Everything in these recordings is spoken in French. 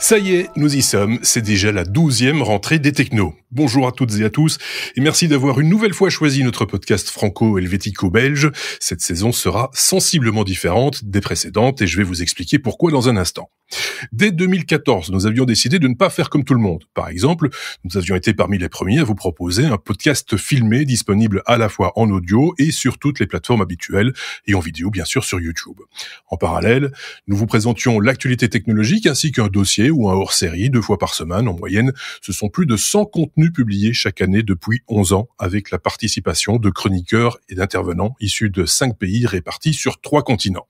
Ça y est, nous y sommes, c'est déjà la 12e rentrée des technos. Bonjour à toutes et à tous, et merci d'avoir une nouvelle fois choisi notre podcast franco-helvético-belge. Cette saison sera sensiblement différente des précédentes, et je vais vous expliquer pourquoi dans un instant. Dès 2014, nous avions décidé de ne pas faire comme tout le monde. Par exemple, nous avions été parmi les premiers à vous proposer un podcast filmé disponible à la fois en audio et sur toutes les plateformes habituelles, et en vidéo bien sûr sur YouTube. En parallèle, nous vous présentions l'actualité technologique ainsi qu'un dossier ou un hors-série 2 fois par semaine en moyenne. Ce sont plus de 100 contenus publiés chaque année depuis 11 ans avec la participation de chroniqueurs et d'intervenants issus de 5 pays répartis sur 3 continents.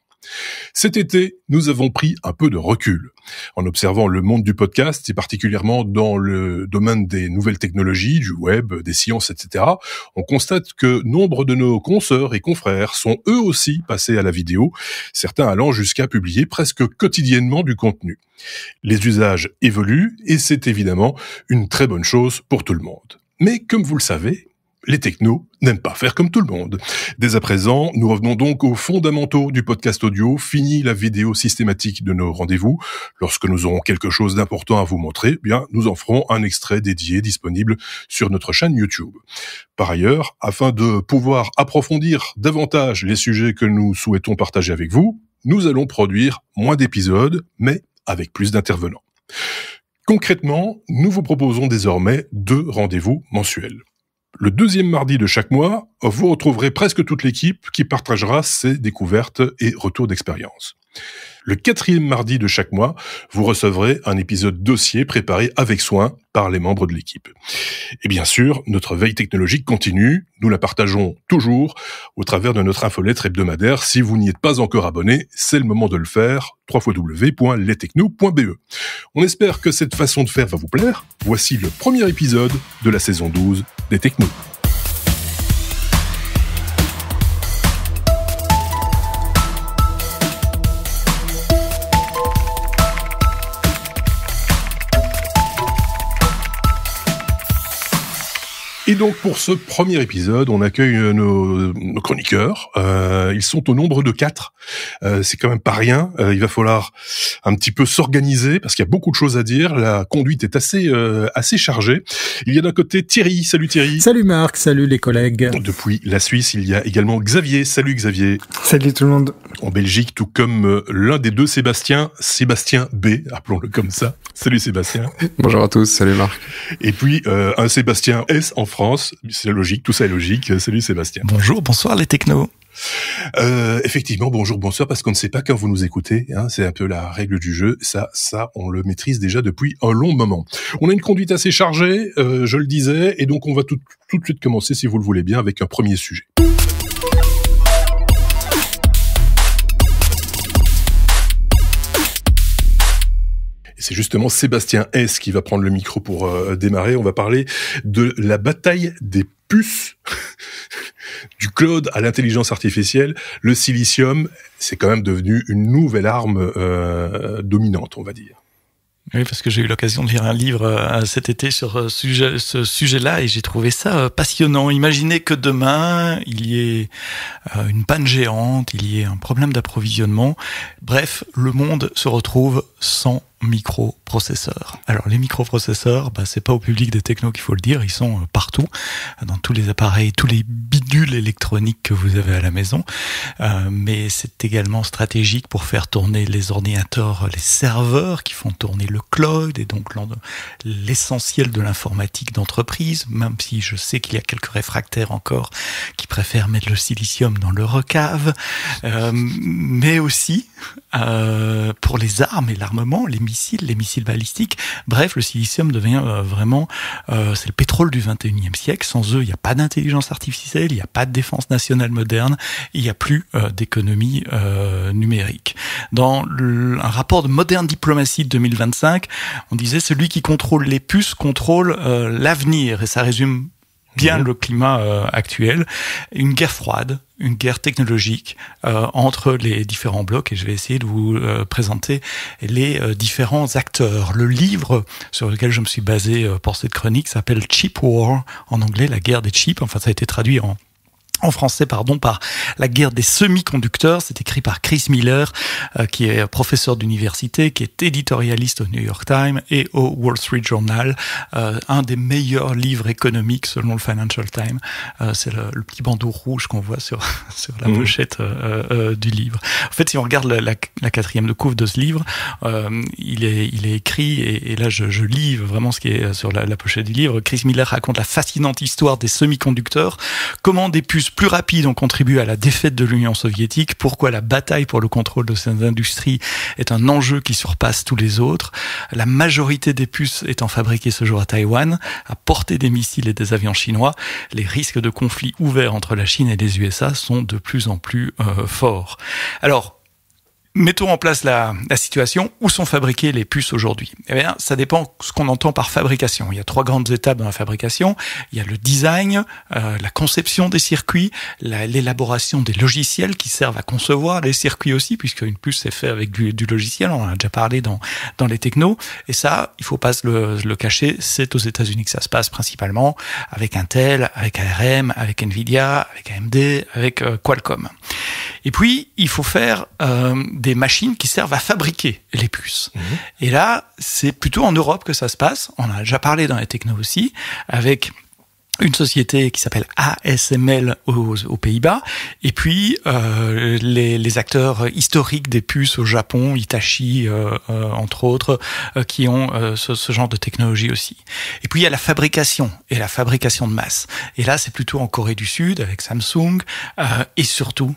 Cet été, nous avons pris un peu de recul. En observant le monde du podcast, et particulièrement dans le domaine des nouvelles technologies, du web, des sciences, etc., on constate que nombre de nos consoeurs et confrères sont eux aussi passés à la vidéo, certains allant jusqu'à publier presque quotidiennement du contenu. Les usages évoluent et c'est évidemment une très bonne chose pour tout le monde. Mais comme vous le savez, les technos n'aiment pas faire comme tout le monde. Dès à présent, nous revenons donc aux fondamentaux du podcast audio, fini la vidéo systématique de nos rendez-vous. Lorsque nous aurons quelque chose d'important à vous montrer, bien, nous en ferons un extrait dédié disponible sur notre chaîne YouTube. Par ailleurs, afin de pouvoir approfondir davantage les sujets que nous souhaitons partager avec vous, nous allons produire moins d'épisodes, mais avec plus d'intervenants. Concrètement, nous vous proposons désormais 2 rendez-vous mensuels. Le 2e mardi de chaque mois, vous retrouverez presque toute l'équipe qui partagera ses découvertes et retours d'expérience. Le 4e mardi de chaque mois, vous recevrez un épisode dossier préparé avec soin par les membres de l'équipe. Et bien sûr, notre veille technologique continue. Nous la partageons toujours au travers de notre infolettre hebdomadaire. Si vous n'y êtes pas encore abonné, c'est le moment de le faire. www.lestechno.be. On espère que cette façon de faire va vous plaire. Voici le premier épisode de la saison 12 des Technos. Et donc pour ce premier épisode, on accueille nos chroniqueurs. Ils sont au nombre de 4. C'est quand même pas rien. Il va falloir un petit peu s'organiser parce qu'il y a beaucoup de choses à dire. La conduite est assez chargée. Il y a d'un côté Thierry. Salut Thierry. Salut Marc, salut les collègues. Depuis la Suisse, il y a également Xavier. Salut Xavier. Salut tout le monde. En Belgique, tout comme l'un des 2 Sébastien B, appelons-le comme ça. Salut Sébastien. Bonjour à tous, salut Marc. Et puis un Sébastien S en France, c'est logique, tout ça est logique. Salut Sébastien. Bonjour, bonsoir les technos. Effectivement, bonjour, bonsoir, parce qu'on ne sait pas quand vous nous écoutez, hein, c'est un peu la règle du jeu. Ça, on le maîtrise déjà depuis un long moment. On a une conduite assez chargée, je le disais, et donc on va tout de suite commencer, si vous le voulez bien, avec un premier sujet. C'est justement Sébastien S qui va prendre le micro pour démarrer. On va parler de la bataille des puces, du cloud à l'intelligence artificielle. Le silicium, c'est quand même devenu une nouvelle arme dominante, on va dire. Oui, parce que j'ai eu l'occasion de lire un livre cet été sur ce sujet-là et j'ai trouvé ça passionnant. Imaginez que demain, il y ait une panne géante, il y ait un problème d'approvisionnement. Bref, le monde se retrouve sans microprocesseurs. Alors les microprocesseurs, c'est pas au public des technos qu'il faut le dire, ils sont partout, dans tous les appareils, tous les bidules électroniques que vous avez à la maison, mais c'est également stratégique pour faire tourner les ordinateurs, les serveurs qui font tourner le cloud et donc l'essentiel de l'informatique d'entreprise, même si je sais qu'il y a quelques réfractaires encore qui préfèrent mettre le silicium dans le recave, mais aussi pour les armes et l'armement, les missiles balistiques. Bref, le silicium devient vraiment, c'est le pétrole du 21e siècle. Sans eux, il n'y a pas d'intelligence artificielle, il n'y a pas de défense nationale moderne, il n'y a plus d'économie numérique. Dans un rapport de Modern Diplomacy de 2025, on disait celui qui contrôle les puces contrôle l'avenir, et ça résume bien le climat actuel. Une guerre froide, une guerre technologique entre les différents blocs, et je vais essayer de vous présenter les différents acteurs. Le livre sur lequel je me suis basé pour cette chronique s'appelle Chip War, en anglais la guerre des chips, enfin ça a été traduit en français, par la guerre des semi-conducteurs. C'est écrit par Chris Miller, qui est professeur d'université, qui est éditorialiste au New York Times et au Wall Street Journal. Un des meilleurs livres économiques selon le Financial Times. C'est le petit bandeau rouge qu'on voit sur la pochette du livre. En fait, si on regarde la quatrième de couve de ce livre, il est écrit, et là je lis vraiment ce qui est sur la pochette du livre. Chris Miller raconte la fascinante histoire des semi-conducteurs, comment des puces plus rapides ont contribué à la défaite de l'Union soviétique, pourquoi la bataille pour le contrôle de ces industries est un enjeu qui surpasse tous les autres, la majorité des puces étant fabriquées ce jour à Taïwan, à portée des missiles et des avions chinois, les risques de conflits ouverts entre la Chine et les USA sont de plus en plus forts. Alors, mettons en place la situation. Où sont fabriquées les puces aujourd'hui? Eh bien, ça dépend de ce qu'on entend par fabrication. Il y a 3 grandes étapes dans la fabrication. Il y a le design, la conception des circuits, l'élaboration des logiciels qui servent à concevoir les circuits aussi, puisque une puce c'est fait avec du logiciel. On en a déjà parlé dans les technos. Et ça, il faut pas le cacher, c'est aux États-Unis que ça se passe principalement, avec Intel, avec ARM, avec Nvidia, avec AMD, avec Qualcomm. Et puis, il faut faire des machines qui servent à fabriquer les puces. Et là, c'est plutôt en Europe que ça se passe. On a déjà parlé dans les technos aussi, avec une société qui s'appelle ASML aux Pays-Bas, et puis les acteurs historiques des puces au Japon, Hitachi entre autres, qui ont ce genre de technologie aussi. Et puis il y a la fabrication, et la fabrication de masse. Et là, c'est plutôt en Corée du Sud avec Samsung, et surtout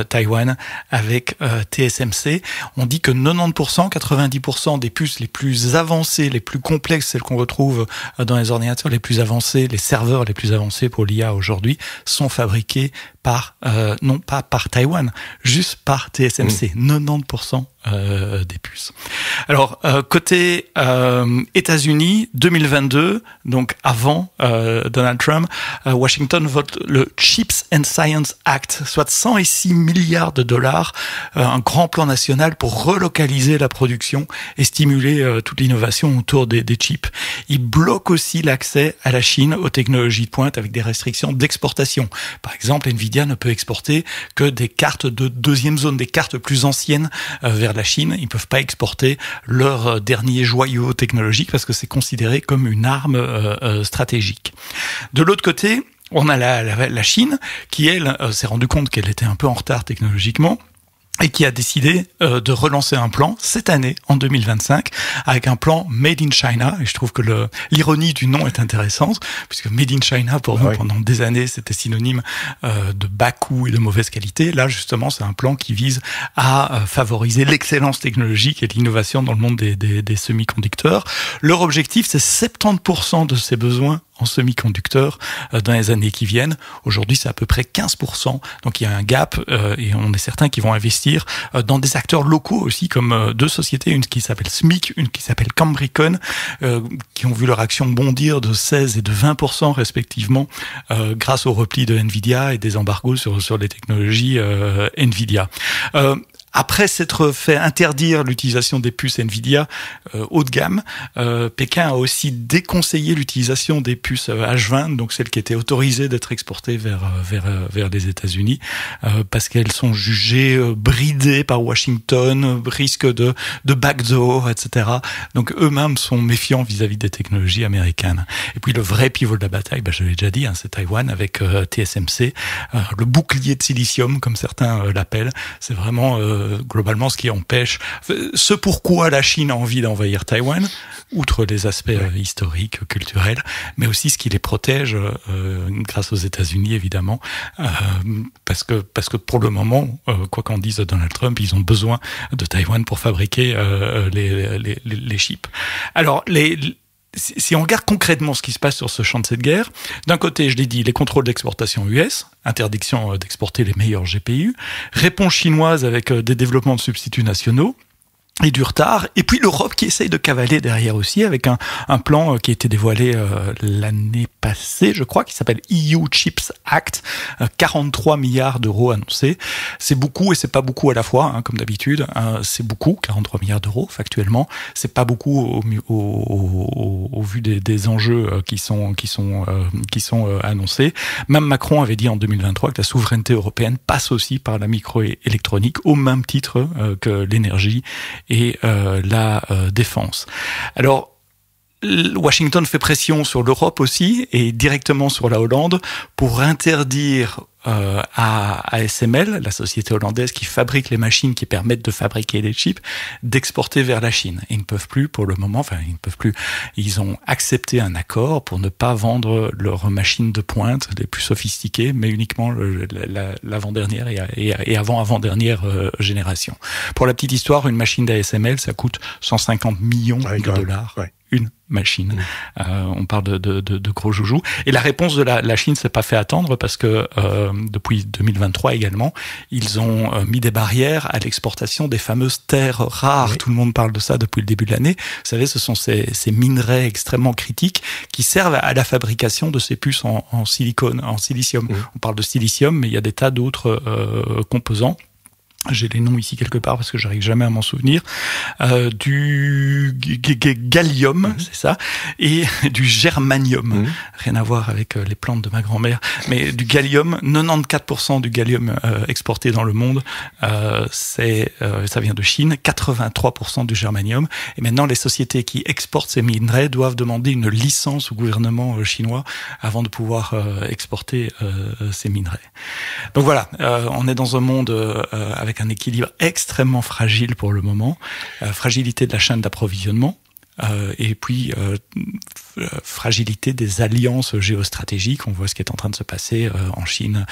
Taïwan avec TSMC. On dit que 90%, 90% des puces les plus avancées, les plus complexes, celles qu'on retrouve dans les ordinateurs les plus avancés, les serveurs les plus avancés pour l'IA aujourd'hui, sont fabriqués non pas par Taïwan, juste par TSMC. 90% des puces. Alors, côté États-Unis, 2022, donc avant Donald Trump, Washington vote le Chips and Science Act, soit 106 milliards de dollars, un grand plan national pour relocaliser la production et stimuler toute l'innovation autour des chips. Il bloque aussi l'accès à la Chine aux technologies de pointe avec des restrictions d'exportation. Par exemple, Nvidia ne peut exporter que des cartes de deuxième zone, des cartes plus anciennes vers la Chine. Ils ne peuvent pas exporter leurs derniers joyaux technologiques parce que c'est considéré comme une arme stratégique. De l'autre côté, on a la Chine qui, elle, s'est rendu compte qu'elle était un peu en retard technologiquement, et qui a décidé de relancer un plan cette année, en 2025, avec un plan Made in China. Et je trouve que l'ironie du nom est intéressante, puisque Made in China, pour nous, pendant des années, c'était synonyme de bas coût et de mauvaise qualité. Là, justement, c'est un plan qui vise à favoriser l'excellence technologique et l'innovation dans le monde des semi-conducteurs. Leur objectif, c'est 70% de ces besoins en semi-conducteurs dans les années qui viennent. Aujourd'hui, c'est à peu près 15%. Donc, il y a un gap et on est certain qu'ils vont investir dans des acteurs locaux aussi, comme 2 sociétés, une qui s'appelle SMIC, une qui s'appelle Cambricon, qui ont vu leur action bondir de 16 et de 20% respectivement grâce au repli de Nvidia et des embargos sur les technologies Nvidia. Après s'être fait interdire l'utilisation des puces Nvidia haut de gamme, Pékin a aussi déconseillé l'utilisation des puces H20, donc celles qui étaient autorisées d'être exportées vers les États-Unis, parce qu'elles sont jugées bridées par Washington, risque de backdoor, etc. Donc eux-mêmes sont méfiants vis-à-vis des technologies américaines. Et puis le vrai pivot de la bataille, je l'ai déjà dit, c'est Taïwan avec TSMC, le bouclier de silicium, comme certains l'appellent. C'est vraiment globalement ce qui empêche, ce pourquoi la Chine a envie d'envahir Taïwan, outre les aspects historiques, culturels, mais aussi ce qui les protège grâce aux États-Unis évidemment, parce que pour le moment, quoi qu'en dise Donald Trump, ils ont besoin de Taïwan pour fabriquer les chips. Alors si on regarde concrètement ce qui se passe sur ce champ de cette guerre, d'un côté, je l'ai dit, les contrôles d'exportation US, interdiction d'exporter les meilleurs GPU, réponse chinoise avec des développements de substituts nationaux, et du retard, et puis l'Europe qui essaye de cavaler derrière aussi avec un plan qui a été dévoilé l'année passée, je crois, qui s'appelle EU Chips Act, 43 milliards d'euros annoncés. C'est beaucoup et c'est pas beaucoup à la fois, hein, comme d'habitude. C'est beaucoup, 43 milliards d'euros factuellement. C'est pas beaucoup au vu des enjeux qui sont annoncés. Même Macron avait dit en 2023 que la souveraineté européenne passe aussi par la microélectronique, au même titre que l'énergie et la défense. Alors, Washington fait pression sur l'Europe aussi et directement sur la Hollande pour interdire à ASML, la société hollandaise qui fabrique les machines qui permettent de fabriquer les chips, d'exporter vers la Chine. Et ils ne peuvent plus pour le moment, ils ont accepté un accord pour ne pas vendre leurs machines de pointe les plus sophistiquées, mais uniquement l'avant-dernière et avant-avant-dernière génération. Pour la petite histoire, une machine d'ASML, ça coûte 150 millions de dollars. Ouais. Une machine. On parle de gros joujoux. Et la réponse de la Chine s'est pas fait attendre parce que depuis 2023 également, ils ont mis des barrières à l'exportation des fameuses terres rares. Oui. Tout le monde parle de ça depuis le début de l'année. Vous savez, ce sont ces minerais extrêmement critiques qui servent à la fabrication de ces puces en silicone, en silicium. Oui. On parle de silicium, mais il y a des tas d'autres composants. J'ai les noms ici quelque part parce que j'arrive jamais à m'en souvenir, du gallium, c'est ça, et du germanium. Rien à voir avec les plantes de ma grand-mère, mais du gallium, 94% du gallium exporté dans le monde, ça vient de Chine, 83% du germanium, et maintenant les sociétés qui exportent ces minerais doivent demander une licence au gouvernement chinois avant de pouvoir exporter ces minerais. Donc voilà, on est dans un monde avec un équilibre extrêmement fragile pour le moment, fragilité de la chaîne d'approvisionnement, et puis fragilité des alliances géostratégiques. On voit ce qui est en train de se passer en Chine,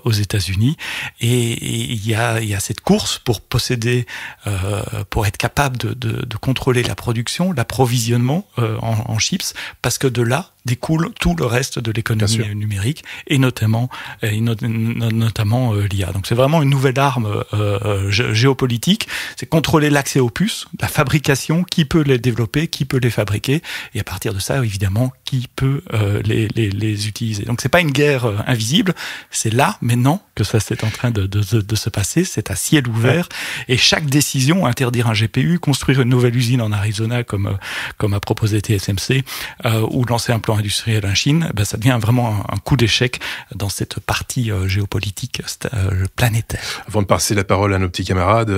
aux États-Unis, et il y a cette course pour posséder, pour être capable de contrôler la production, l'approvisionnement en chips, parce que de là découle tout le reste de l'économie numérique et notamment l'IA. Donc c'est vraiment une nouvelle arme géopolitique, c'est contrôler l'accès aux puces, la fabrication, qui peut les développer, qui peut les fabriquer, et à partir de ça évidemment qui peut les utiliser. Donc c'est pas une guerre invisible, c'est là maintenant que ça c'est en train de se passer, c'est à ciel ouvert, et chaque décision, interdire un GPU, construire une nouvelle usine en Arizona comme a proposé TSMC, ou lancer un plan industriel en Chine, ça devient vraiment un coup d'échec dans cette partie géopolitique planétaire. Avant de passer la parole à nos petits camarades,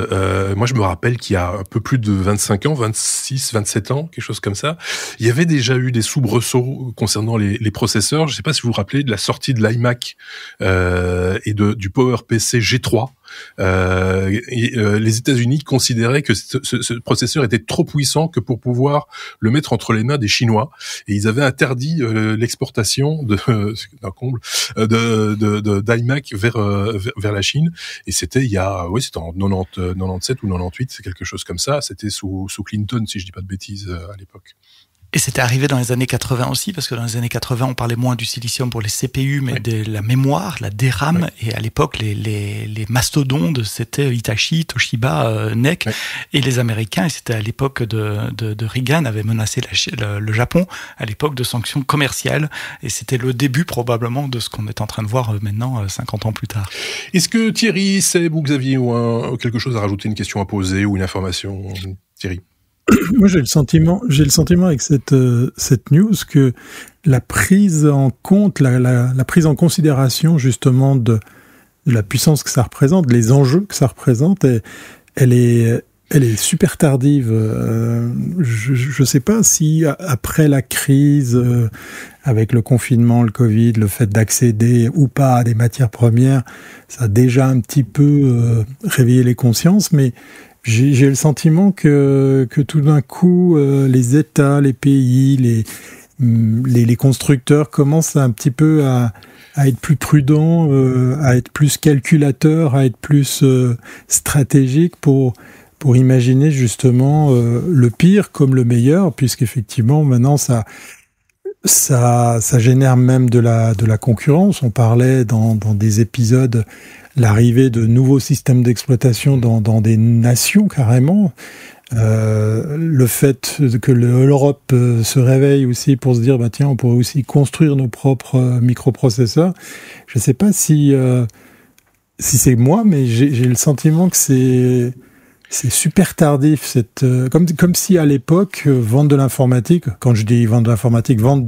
moi je me rappelle qu'il y a un peu plus de 25 ans, 26, 27 ans, quelque chose comme ça, il y avait déjà eu des soubresauts concernant les processeurs. Je ne sais pas si vous vous rappelez de la sortie de l'iMac et du PowerPC G3. Les États-Unis considéraient que ce processeur était trop puissant que pour pouvoir le mettre entre les mains des Chinois, et ils avaient interdit l'exportation d'un comble d'iMac vers la Chine. Et c'était c'était en 97 ou 98, c'est quelque chose comme ça. C'était sous Clinton, si je dis pas de bêtises, à l'époque. Et c'était arrivé dans les années 80 aussi, parce que dans les années 80, on parlait moins du silicium pour les CPU, mais de la mémoire, la DRAM. Et à l'époque, les mastodontes, c'était Hitachi, Toshiba, NEC, et les Américains. Et c'était à l'époque de Reagan, avaient menacé le Japon, à l'époque de sanctions commerciales. Et c'était le début, probablement, de ce qu'on est en train de voir maintenant, 50 ans plus tard. Est-ce que Thierry, Seb ou Xavier ont quelque chose à rajouter, une question à poser ou une information? Thierry? Moi, j'ai le sentiment avec cette news que la prise en compte, la prise en considération justement de la puissance que ça représente, les enjeux que ça représente, elle est super tardive. Je sais pas si après la crise, avec le confinement, le Covid, le fait d'accéder ou pas à des matières premières, ça a déjà un petit peu réveillé les consciences, mais j'ai le sentiment que tout d'un coup, les États, les pays, les constructeurs commencent un petit peu à être plus prudents, à être plus calculateurs, à être plus stratégiques pour imaginer justement le pire comme le meilleur, puisqu'effectivement maintenant ça génère même de la concurrence. On parlait dans des épisodes l'arrivée de nouveaux systèmes d'exploitation dans des nations carrément. Le fait que l'Europe se réveille aussi pour se dire tiens, on pourrait aussi construire nos propres microprocesseurs. Je sais pas si c'est moi, mais j'ai le sentiment que c'est super tardif, comme si à l'époque, vendre de l'informatique, quand je dis vendre de l'informatique, vendre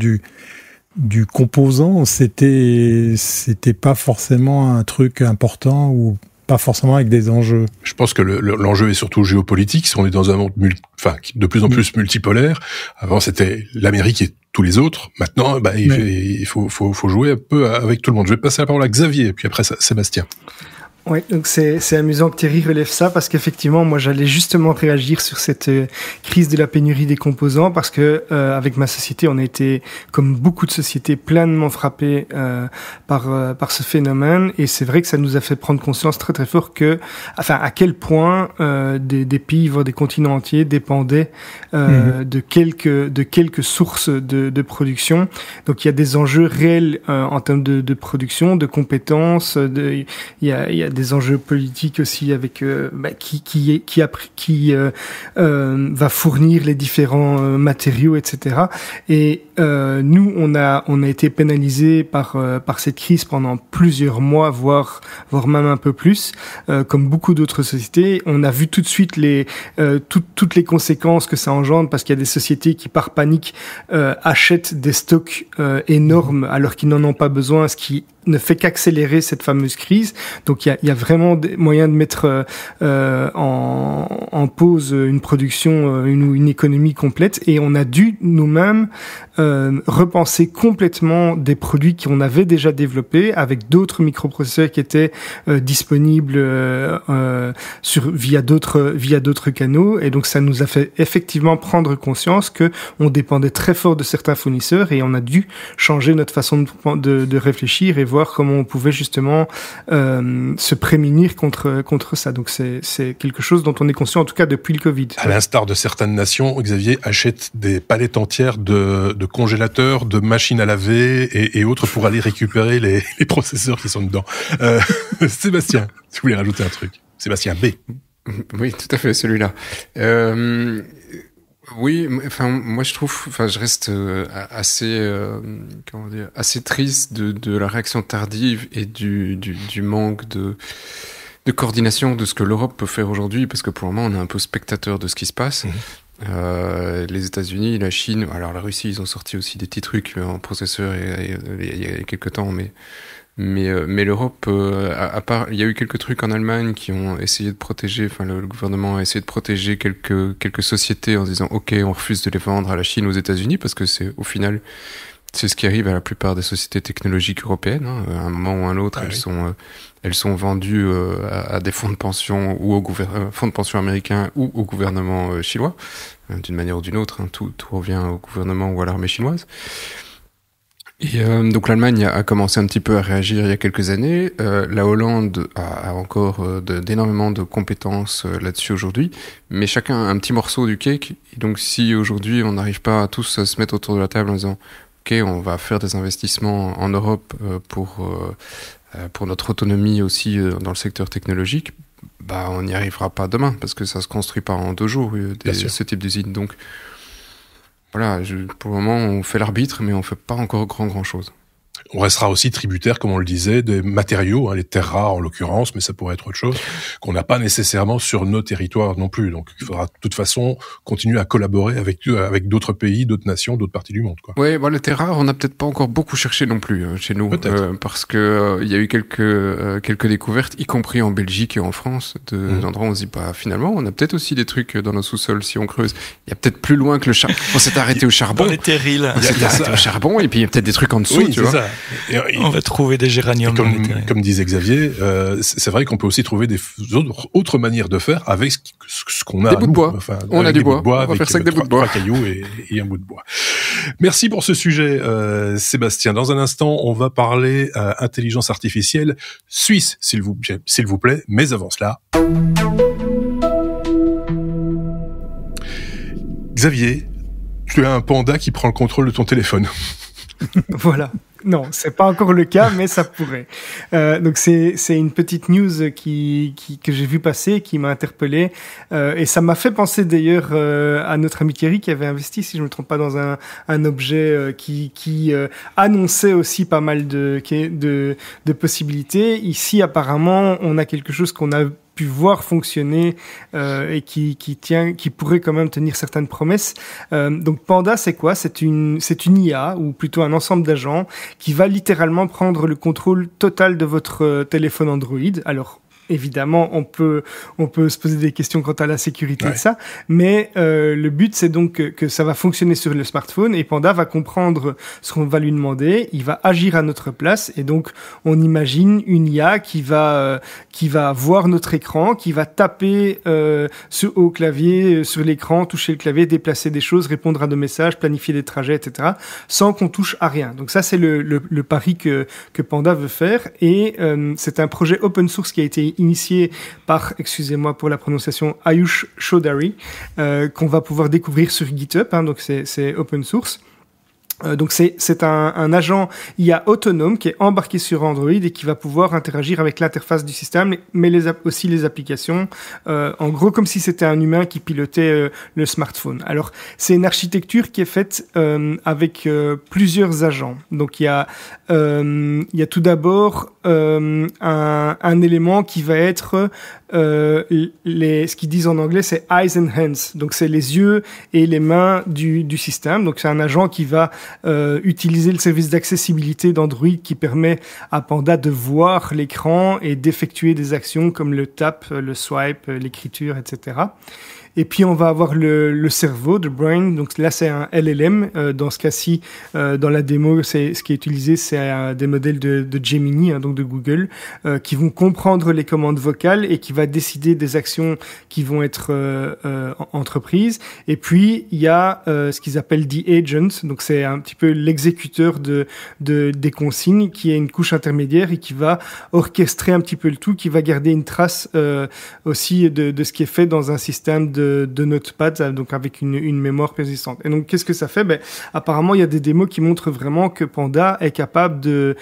du composant, c'était pas forcément un truc important ou pas forcément avec des enjeux. Je pense que l'enjeu est surtout géopolitique. Si on est dans un monde de plus en plus multipolaire, avant c'était l'Amérique et tous les autres. Maintenant, il faut jouer un peu avec tout le monde. Je vais passer la parole à Xavier, puis après Sébastien. Oui, donc c'est amusant que Thierry relève ça parce qu'effectivement, moi, j'allais justement réagir sur cette crise de la pénurie des composants parce que avec ma société, on a été, comme beaucoup de sociétés, pleinement frappés par ce phénomène et c'est vrai que ça nous a fait prendre conscience très très fort à quel point des pays, voire des continents entiers, dépendaient de quelques sources de production. Donc il y a des enjeux réels en termes de production, de compétences, il y a des enjeux politiques aussi avec qui va fournir les différents matériaux, etc. Et nous, on a été pénalisés par cette crise pendant plusieurs mois, voire même un peu plus, comme beaucoup d'autres sociétés. On a vu tout de suite toutes les conséquences que ça engendre, parce qu'il y a des sociétés qui, par panique, achètent des stocks énormes alors qu'ils n'en ont pas besoin, ce qui ne fait qu'accélérer cette fameuse crise. Donc il y a vraiment des moyens de mettre en pause une production, une économie complète, et on a dû nous-mêmes repenser complètement des produits qu'on avait déjà développés avec d'autres microprocesseurs qui étaient disponibles via d'autres canaux, et donc ça nous a fait effectivement prendre conscience que on dépendait très fort de certains fournisseurs, et on a dû changer notre façon de réfléchir et voir comment on pouvait justement se prémunir contre ça. Donc c'est quelque chose dont on est conscient en tout cas depuis le Covid. À l'instar de certaines nations, Xavier achète des palettes entières de congélateurs, de machines à laver et autres pour aller récupérer les processeurs qui sont dedans. Sébastien, si vous voulez rajouter un truc. Sébastien B. Oui, tout à fait, celui-là. Oui, moi je reste assez triste de la réaction tardive et du manque de coordination de ce que l'Europe peut faire aujourd'hui, parce que pour le moment on est un peu spectateur de ce qui se passe. Les États-Unis, la Chine, alors la Russie, ils ont sorti aussi des petits trucs en processeur il y a quelques temps, mais l'Europe, à part, il y a eu quelques trucs en Allemagne qui ont essayé de protéger, le gouvernement a essayé de protéger quelques sociétés en disant ok, on refuse de les vendre à la Chine, aux États-Unis, parce que au final c'est ce qui arrive à la plupart des sociétés technologiques européennes. À un moment ou à un autre, elles sont vendues à des fonds de pension ou au fonds de pension américains ou au gouvernement chinois, d'une manière ou d'une autre. Tout revient au gouvernement ou à l'armée chinoise. Et donc l'Allemagne a commencé un petit peu à réagir il y a quelques années. La Hollande a encore d'énormément de compétences là-dessus aujourd'hui, mais chacun a un petit morceau du cake. Et donc si aujourd'hui on n'arrive pas à tous à se mettre autour de la table en disant ok, on va faire des investissements en Europe pour notre autonomie aussi dans le secteur technologique, on n'y arrivera pas demain, parce que ça se construit pas en 2 jours ce type d'usine. Donc voilà, pour le moment, on fait l'arbitre, mais on fait pas encore grand chose. On restera aussi tributaire, comme on le disait, des matériaux, les terres rares en l'occurrence, mais ça pourrait être autre chose, qu'on n'a pas nécessairement sur nos territoires non plus. Donc il faudra de toute façon continuer à collaborer avec d'autres pays, d'autres nations, d'autres parties du monde, quoi. Ouais, les terres rares, on n'a peut-être pas encore beaucoup cherché non plus chez nous, parce que il y a eu quelques découvertes, y compris en Belgique et en France, d'endroits où on se dit finalement, on a peut-être aussi des trucs dans nos sous-sols si on creuse. Il y a peut-être plus loin que le charbon. On s'est arrêté au charbon. Dans les terrils. On s'est arrêté au charbon, et puis il y a peut-être des trucs en dessous, tu vois. Ça. On va trouver des géraniums. Comme disait Xavier, c'est vrai qu'on peut aussi trouver des autres manières de faire avec ce qu'on a. Des bouts de bois. On a du bois. On va faire ça avec des bouts de bois. 3 cailloux et un bout de bois. Merci pour ce sujet, Sébastien. Dans un instant, on va parler intelligence artificielle suisse, s'il vous plaît. Mais avant cela, Xavier, tu as un panda qui prend le contrôle de ton téléphone. Voilà. Non, c'est pas encore le cas, mais ça pourrait. Donc c'est une petite news que j'ai vu passer, qui m'a interpellé, et ça m'a fait penser d'ailleurs à notre ami Thierry qui avait investi, si je me trompe pas, dans un objet qui annonçait aussi pas mal de possibilités. Ici, apparemment, on a quelque chose qu'on a pu voir fonctionner et qui pourrait quand même tenir certaines promesses. Donc Panda, c'est quoi ? C'est une IA, ou plutôt un ensemble d'agents qui va littéralement prendre le contrôle total de votre téléphone Android. Alors évidemment, on peut se poser des questions quant à la sécurité de ça, mais le but, c'est donc que ça va fonctionner sur le smartphone, et Panda va comprendre ce qu'on va lui demander, il va agir à notre place, et donc on imagine une IA qui va voir notre écran, qui va taper au clavier, sur l'écran, toucher le clavier, déplacer des choses, répondre à nos messages, planifier des trajets, etc., sans qu'on touche à rien. Donc ça, c'est le pari que Panda veut faire, et c'est un projet open source qui a été initié par, excusez-moi pour la prononciation, Ayush Chaudhary, qu'on va pouvoir découvrir sur GitHub, donc c'est open source. Donc c'est un agent IA autonome qui est embarqué sur Android et qui va pouvoir interagir avec l'interface du système, mais aussi les applications, en gros comme si c'était un humain qui pilotait le smartphone. Alors c'est une architecture qui est faite avec plusieurs agents. Donc il y a tout d'abord un élément qui va être ce qu'ils disent en anglais, c'est eyes and hands. Donc c'est les yeux et les mains du système. Donc c'est un agent qui va utiliser le service d'accessibilité d'Android qui permet à Panda de voir l'écran et d'effectuer des actions comme le tap, le swipe, l'écriture, etc. Et puis on va avoir le cerveau, the brain. Donc là c'est un LLM. Dans ce cas-ci, dans la démo, ce qui est utilisé, c'est des modèles de Gemini, donc de Google, qui vont comprendre les commandes vocales et qui va décider des actions qui vont être entreprises. Et puis il y a ce qu'ils appellent the agent. Donc c'est un petit peu l'exécuteur des consignes, qui est une couche intermédiaire et qui va orchestrer un petit peu le tout, qui va garder une trace aussi de ce qui est fait dans un système de Notepad, donc avec une mémoire persistante. Et donc, qu'est-ce que ça fait ? Apparemment, il y a des démos qui montrent vraiment que Panda est capable de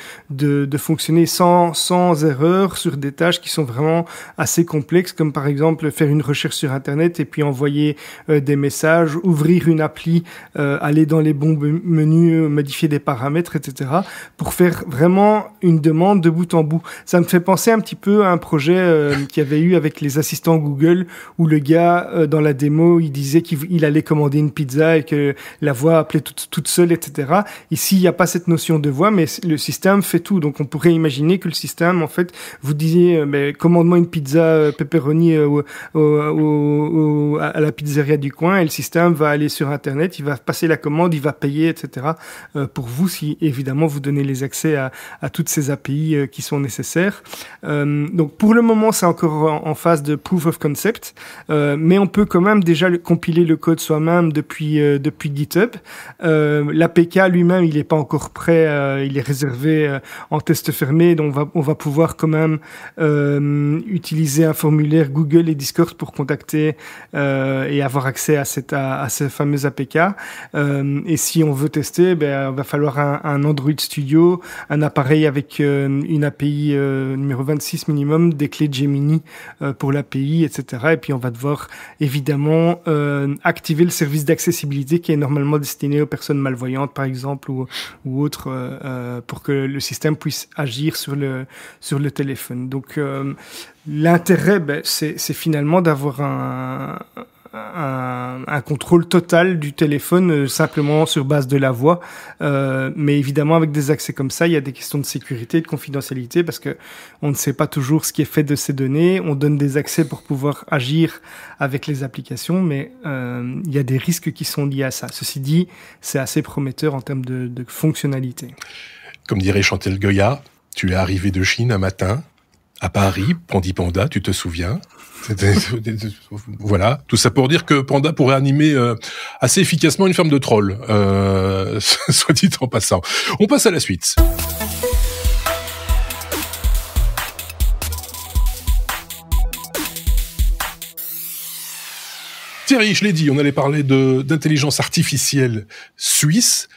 fonctionner sans erreur sur des tâches qui sont vraiment assez complexes, comme par exemple faire une recherche sur Internet et puis envoyer des messages, ouvrir une appli, aller dans les bons menus, modifier des paramètres, etc., pour faire vraiment une demande de bout en bout. Ça me fait penser un petit peu à un projet qu'il y avait eu avec les assistants Google, où le gars dans la démo, il disait qu'il allait commander une pizza et que la voix appelait toute seule, etc. Ici, il n'y a pas cette notion de voix, mais le système fait tout. Donc, on pourrait imaginer que le système, en fait, vous disiez, commande-moi une pizza pepperoni à la pizzeria du coin, et le système va aller sur Internet, il va passer la commande, il va payer, etc. Pour vous, si évidemment vous donnez les accès à toutes ces API qui sont nécessaires. Donc, pour le moment, c'est encore en phase de proof of concept, mais on peut quand même déjà compiler le code soi-même depuis GitHub. L'APK lui-même, il n'est pas encore prêt, il est réservé en test fermé, donc on va pouvoir quand même utiliser un formulaire Google et Discord pour contacter et avoir accès à ces fameuses APK. Et si on veut tester, va falloir un Android Studio, un appareil avec une API numéro 26 minimum, des clés Gemini pour l'API, etc. Et puis on va devoir évidemment activer le service d'accessibilité qui est normalement destiné aux personnes malvoyantes, par exemple, ou autres, pour que le système puisse agir sur le téléphone. Donc l'intérêt, c'est finalement d'avoir un contrôle total du téléphone simplement sur base de la voix, mais évidemment avec des accès comme ça, il y a des questions de sécurité, de confidentialité, parce que on ne sait pas toujours ce qui est fait de ces données. On donne des accès pour pouvoir agir avec les applications, mais il y a des risques qui sont liés à ça. Ceci dit, c'est assez prometteur en termes de fonctionnalité. Comme dirait Chantal Goya, tu es arrivé de Chine un matin à Paris, Pandi Panda, tu te souviens? Voilà, tout ça pour dire que Panda pourrait animer assez efficacement une ferme de trolls, soit dit en passant. On passe à la suite. Thierry, je l'ai dit, on allait parler d'intelligence artificielle suisse.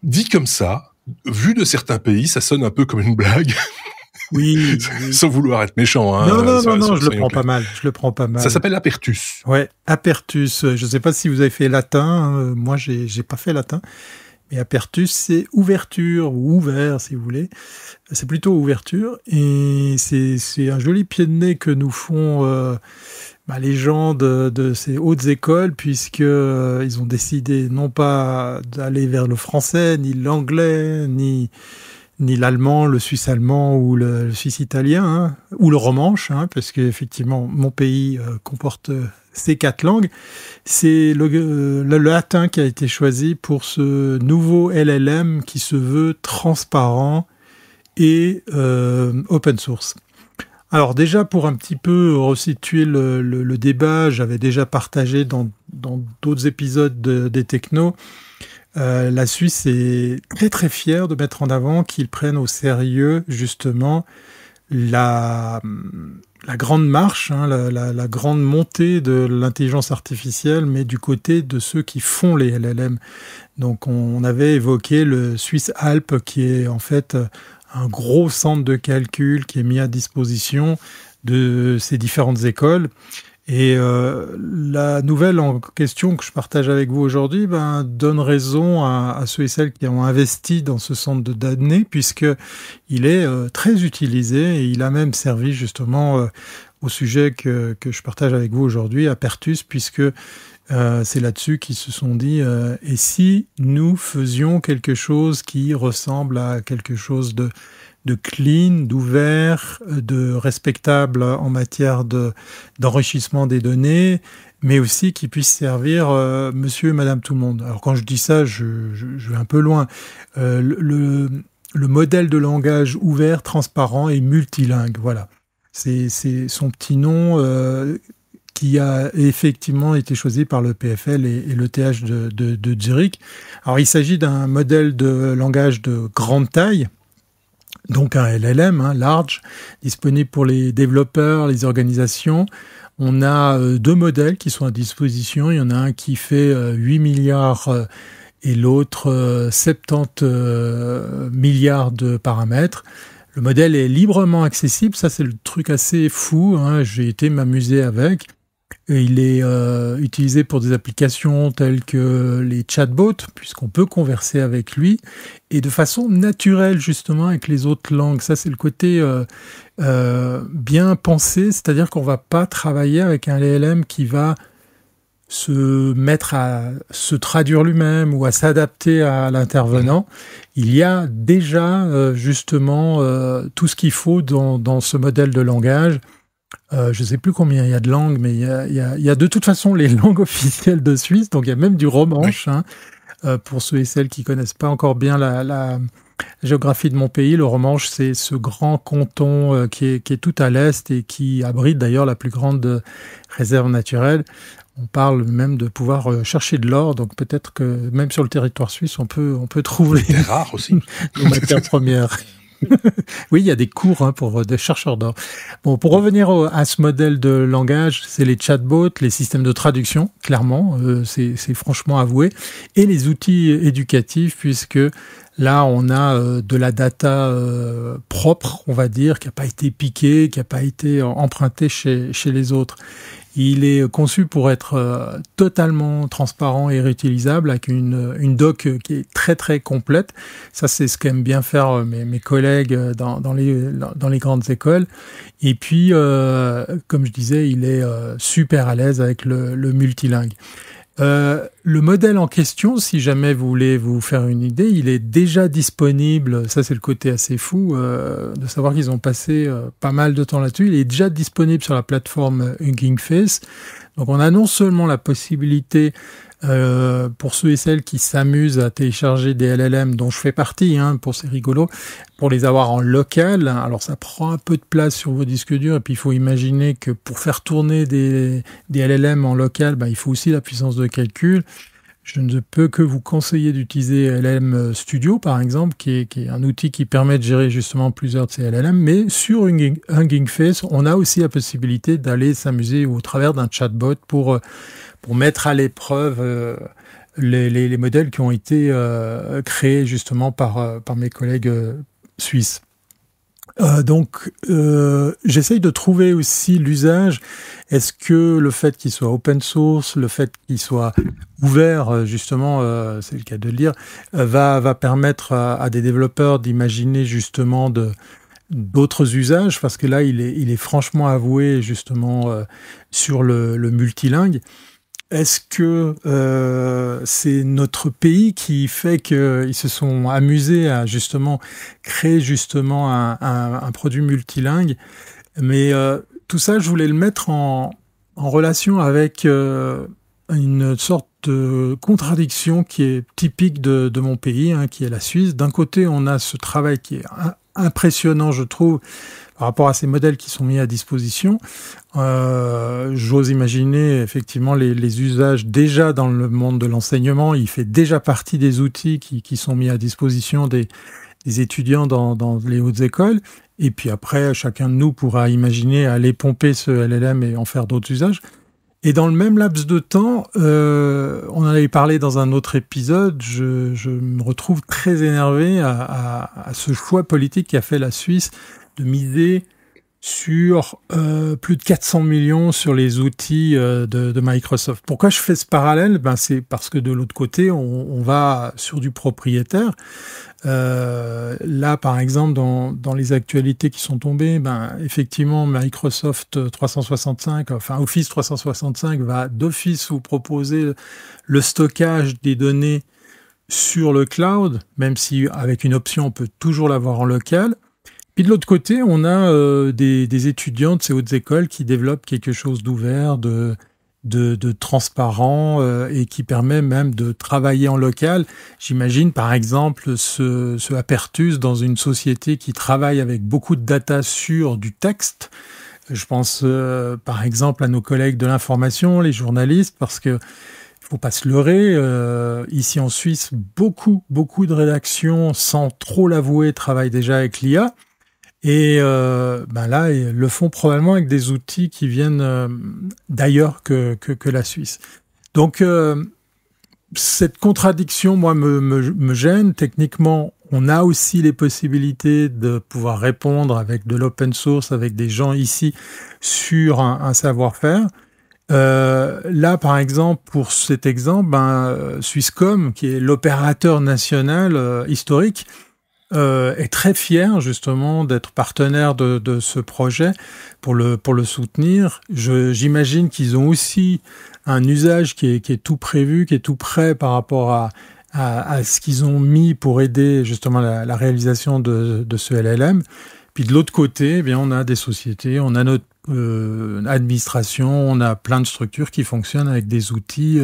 Dit comme ça, vu de certains pays, ça sonne un peu comme une blague. Oui. Sans vouloir être méchant. Hein, non, je le prends pas mal. Ça s'appelle Apertus. Ouais, Apertus. Je sais pas si vous avez fait latin. Moi, j'ai pas fait latin. Mais Apertus, c'est ouverture ou ouvert, si vous voulez. C'est plutôt ouverture. Et c'est un joli pied de nez que nous font les gens de ces hautes écoles, puisque ils ont décidé non pas d'aller vers le français, ni l'anglais, ni l'allemand, le suisse allemand ou le suisse italien, hein, ou le romanche, hein, parce qu'effectivement, mon pays comporte ces 4 langues. C'est le latin qui a été choisi pour ce nouveau LLM qui se veut transparent et open source. Alors déjà, pour un petit peu resituer le débat, j'avais déjà partagé dans d'autres épisodes des Technos. La Suisse est très très fière de mettre en avant qu'ils prennent au sérieux justement la grande marche, hein, la grande montée de l'intelligence artificielle, mais du côté de ceux qui font les LLM. Donc on avait évoqué le Swiss Alps, qui est en fait un gros centre de calcul qui est mis à disposition de ces différentes écoles. Et la nouvelle en question que je partage avec vous aujourd'hui donne raison à ceux et celles qui ont investi dans ce centre de données, puisque il est très utilisé et il a même servi justement au sujet que je partage avec vous aujourd'hui, Apertus, puisque c'est là-dessus qu'ils se sont dit et si nous faisions quelque chose qui ressemble à quelque chose de clean, d'ouvert, de respectable en matière d'enrichissement des données, mais aussi qui puisse servir monsieur et madame tout le monde. Alors quand je dis ça, je vais un peu loin. Le modèle de langage ouvert, transparent et multilingue, voilà. C'est son petit nom qui a effectivement été choisi par le PFL et l'ETH de Zurich. Alors il s'agit d'un modèle de langage de grande taille, donc un LLM, hein, large, disponible pour les développeurs, les organisations. On a 2 modèles qui sont à disposition. Il y en a un qui fait 8 milliards et l'autre 70 milliards de paramètres. Le modèle est librement accessible, ça c'est le truc assez fou, hein. J'ai été m'amuser avec. Il est utilisé pour des applications telles que les chatbots, puisqu'on peut converser avec lui, et de façon naturelle justement avec les autres langues. Ça, c'est le côté bien pensé, c'est-à-dire qu'on va pas travailler avec un LLM qui va se mettre à se traduire lui-même ou à s'adapter à l'intervenant. Il y a déjà justement tout ce qu'il faut dans ce modèle de langage. Je ne sais plus combien il y a de langues, mais il y a de toute façon les langues officielles de Suisse, donc il y a même du romanche. Hein, pour ceux et celles qui connaissent pas encore bien la géographie de mon pays, le romanche, c'est ce grand canton qui est tout à l'est et qui abrite d'ailleurs la plus grande réserve naturelle. On parle même de pouvoir chercher de l'or, donc peut-être que même sur le territoire suisse, on peut trouver des rares aussi, des matières premières. Oui, il y a des cours pour des chercheurs d'or. Bon, pour revenir à ce modèle de langage, c'est les chatbots, les systèmes de traduction, clairement, c'est franchement avoué, et les outils éducatifs, puisque là, on a de la data propre, on va dire, qui n'a pas été piquée, qui n'a pas été empruntée chez les autres. Il est conçu pour être totalement transparent et réutilisable avec une doc qui est très très complète. Ça, c'est ce qu'aiment bien faire mes collègues dans les grandes écoles. Et puis, comme je disais, il est super à l'aise avec le multilingue. Le modèle en question, si jamais vous voulez vous faire une idée, il est déjà disponible. Ça, c'est le côté assez fou de savoir qu'ils ont passé pas mal de temps là-dessus. Il est déjà disponible sur la plateforme Hugging Face. Donc, on a non seulement la possibilité pour ceux et celles qui s'amusent à télécharger des LLM, dont je fais partie, pour ces rigolos, pour les avoir en local. Alors, ça prend un peu de place sur vos disques durs, et puis il faut imaginer que pour faire tourner des LLM en local, il faut aussi la puissance de calcul. Je ne peux que vous conseiller d'utiliser LLM Studio, par exemple, qui est un outil qui permet de gérer justement plusieurs de ces LLM. Mais sur Hugging Face, on a aussi la possibilité d'aller s'amuser au travers d'un chatbot pour mettre à l'épreuve les modèles qui ont été créés justement par mes collègues suisses. Donc, j'essaye de trouver aussi l'usage. Est-ce que le fait qu'il soit open source, le fait qu'il soit ouvert, justement, c'est le cas de le dire, va permettre à des développeurs d'imaginer justement d'autres usages, parce que là, il est franchement avoué justement sur le multilingue. Est-ce que c'est notre pays qui fait qu'ils se sont amusés à justement créer justement un produit multilingue? Mais tout ça, je voulais le mettre en relation avec une sorte de contradiction qui est typique de mon pays, hein, qui est la Suisse. D'un côté, on a ce travail qui est impressionnant, je trouve, par rapport à ces modèles qui sont mis à disposition. J'ose imaginer effectivement les usages déjà dans le monde de l'enseignement. Il fait déjà partie des outils qui sont mis à disposition des étudiants dans les hautes écoles. Et puis après, chacun de nous pourra imaginer aller pomper ce LLM et en faire d'autres usages. Et dans le même laps de temps, on en avait parlé dans un autre épisode, je me retrouve très énervé à ce choix politique qu'a fait la Suisse de miser sur plus de 400 millions sur les outils de Microsoft. Pourquoi je fais ce parallèle? C'est parce que de l'autre côté, on va sur du propriétaire. Là, par exemple, dans les actualités qui sont tombées, effectivement, Microsoft 365, enfin Office 365 va d'office vous proposer le stockage des données sur le cloud, même si avec une option, on peut toujours l'avoir en local. Puis de l'autre côté, on a des étudiants de ces hautes écoles qui développent quelque chose d'ouvert, de transparent et qui permet même de travailler en local. J'imagine par exemple ce Apertus dans une société qui travaille avec beaucoup de data sur du texte. Je pense par exemple à nos collègues de l'information, les journalistes, parce que il faut pas se leurrer, ici en Suisse, beaucoup de rédactions, sans trop l'avouer, travaillent déjà avec l'IA. Et là, ils le font probablement avec des outils qui viennent d'ailleurs que la Suisse. Donc, cette contradiction, moi, me gêne. Techniquement, on a aussi les possibilités de pouvoir répondre avec de l'open source, avec des gens ici sur un savoir-faire. Là, par exemple, pour cet exemple, Swisscom, qui est l'opérateur national historique, est très fier justement d'être partenaire de ce projet pour le soutenir. J'imagine qu'ils ont aussi un usage qui est tout prévu, qui est tout prêt par rapport à ce qu'ils ont mis pour aider justement la réalisation de ce LLM. Puis de l'autre côté, on a des sociétés, on a notre administration, on a plein de structures qui fonctionnent avec des outils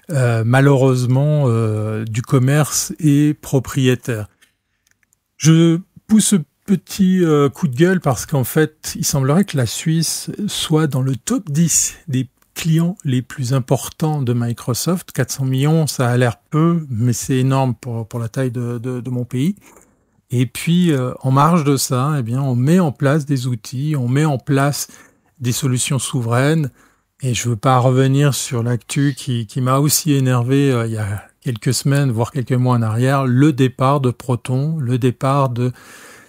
malheureusement du commerce et propriétaires. Je pousse ce petit coup de gueule parce qu'en fait, il semblerait que la Suisse soit dans le top 10 des clients les plus importants de Microsoft. 400 millions, ça a l'air peu, mais c'est énorme pour la taille de mon pays. Et puis, en marge de ça, on met en place des outils, on met en place des solutions souveraines. Et je veux pas revenir sur l'actu qui m'a aussi énervé il y a quelques semaines, voire quelques mois en arrière, le départ de Proton, le départ de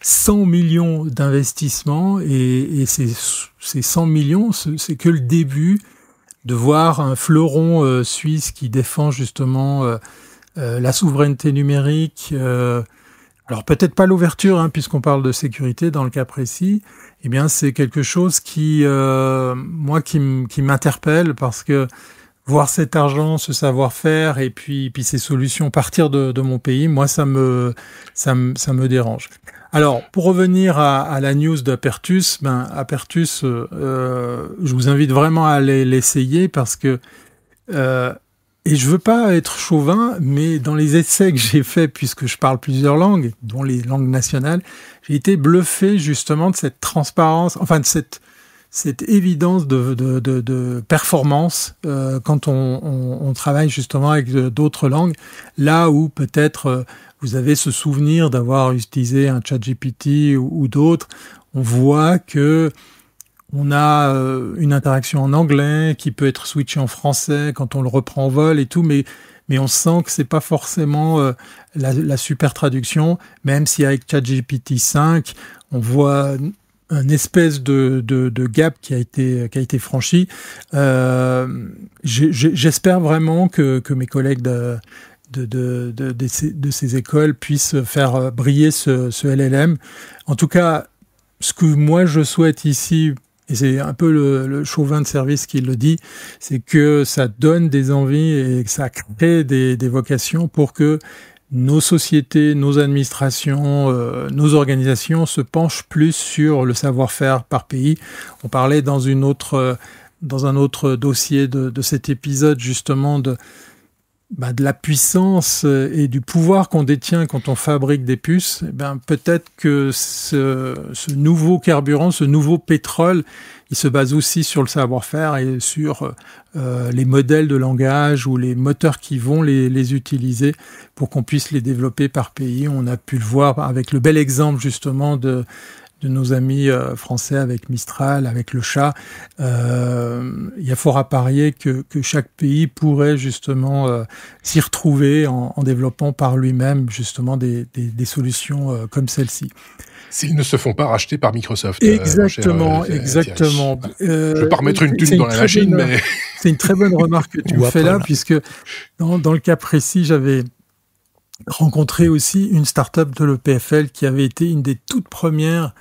100 millions d'investissements. Et ces 100 millions, c'est que le début de voir un fleuron suisse qui défend justement la souveraineté numérique. Alors peut-être pas l'ouverture, puisqu'on parle de sécurité dans le cas précis. C'est quelque chose qui m'interpelle parce que voir cet argent, ce savoir-faire et puis ces solutions partir de mon pays, moi ça me dérange. Alors pour revenir à la news d'Apertus, Apertus, je vous invite vraiment à aller l'essayer parce que et je veux pas être chauvin, mais dans les essais que j'ai faits, puisque je parle plusieurs langues, dont les langues nationales, j'ai été bluffé justement de cette transparence, enfin de cette évidence de performance quand on travaille justement avec d'autres langues, là où peut-être vous avez ce souvenir d'avoir utilisé un ChatGPT ou d'autres, on voit que on a une interaction en anglais qui peut être switchée en français quand on le reprend en vol et tout, mais mais on sent que c'est pas forcément la super traduction, même si avec ChatGPT 5, on voit un espèce de gap qui a été franchi. J'espère vraiment que mes collègues de ces écoles puissent faire briller ce LLM. En tout cas, ce que moi je souhaite ici, et c'est un peu le chauvin de service qui le dit, c'est que ça donne des envies et que ça crée des vocations pour que nos sociétés, nos administrations, nos organisations se penchent plus sur le savoir-faire par pays. On parlait dans un autre dossier de cet épisode justement de la puissance et du pouvoir qu'on détient quand on fabrique des puces. Peut-être que ce nouveau carburant, ce nouveau pétrole, il se base aussi sur le savoir-faire et sur les modèles de langage ou les moteurs qui vont les utiliser pour qu'on puisse les développer par pays. On a pu le voir avec le bel exemple justement de nos amis français avec Mistral, avec le chat. Il y a fort à parier que chaque pays pourrait justement s'y retrouver en développant par lui-même justement des solutions comme celle-ci. S'ils ne se font pas racheter par Microsoft. Exactement. Je vais pas remettre une thune dans la machine, mais... C'est une très bonne remarque que tu me fais là, puisque dans le cas précis, j'avais rencontré aussi une start-up de l'EPFL qui avait été une des toutes premières.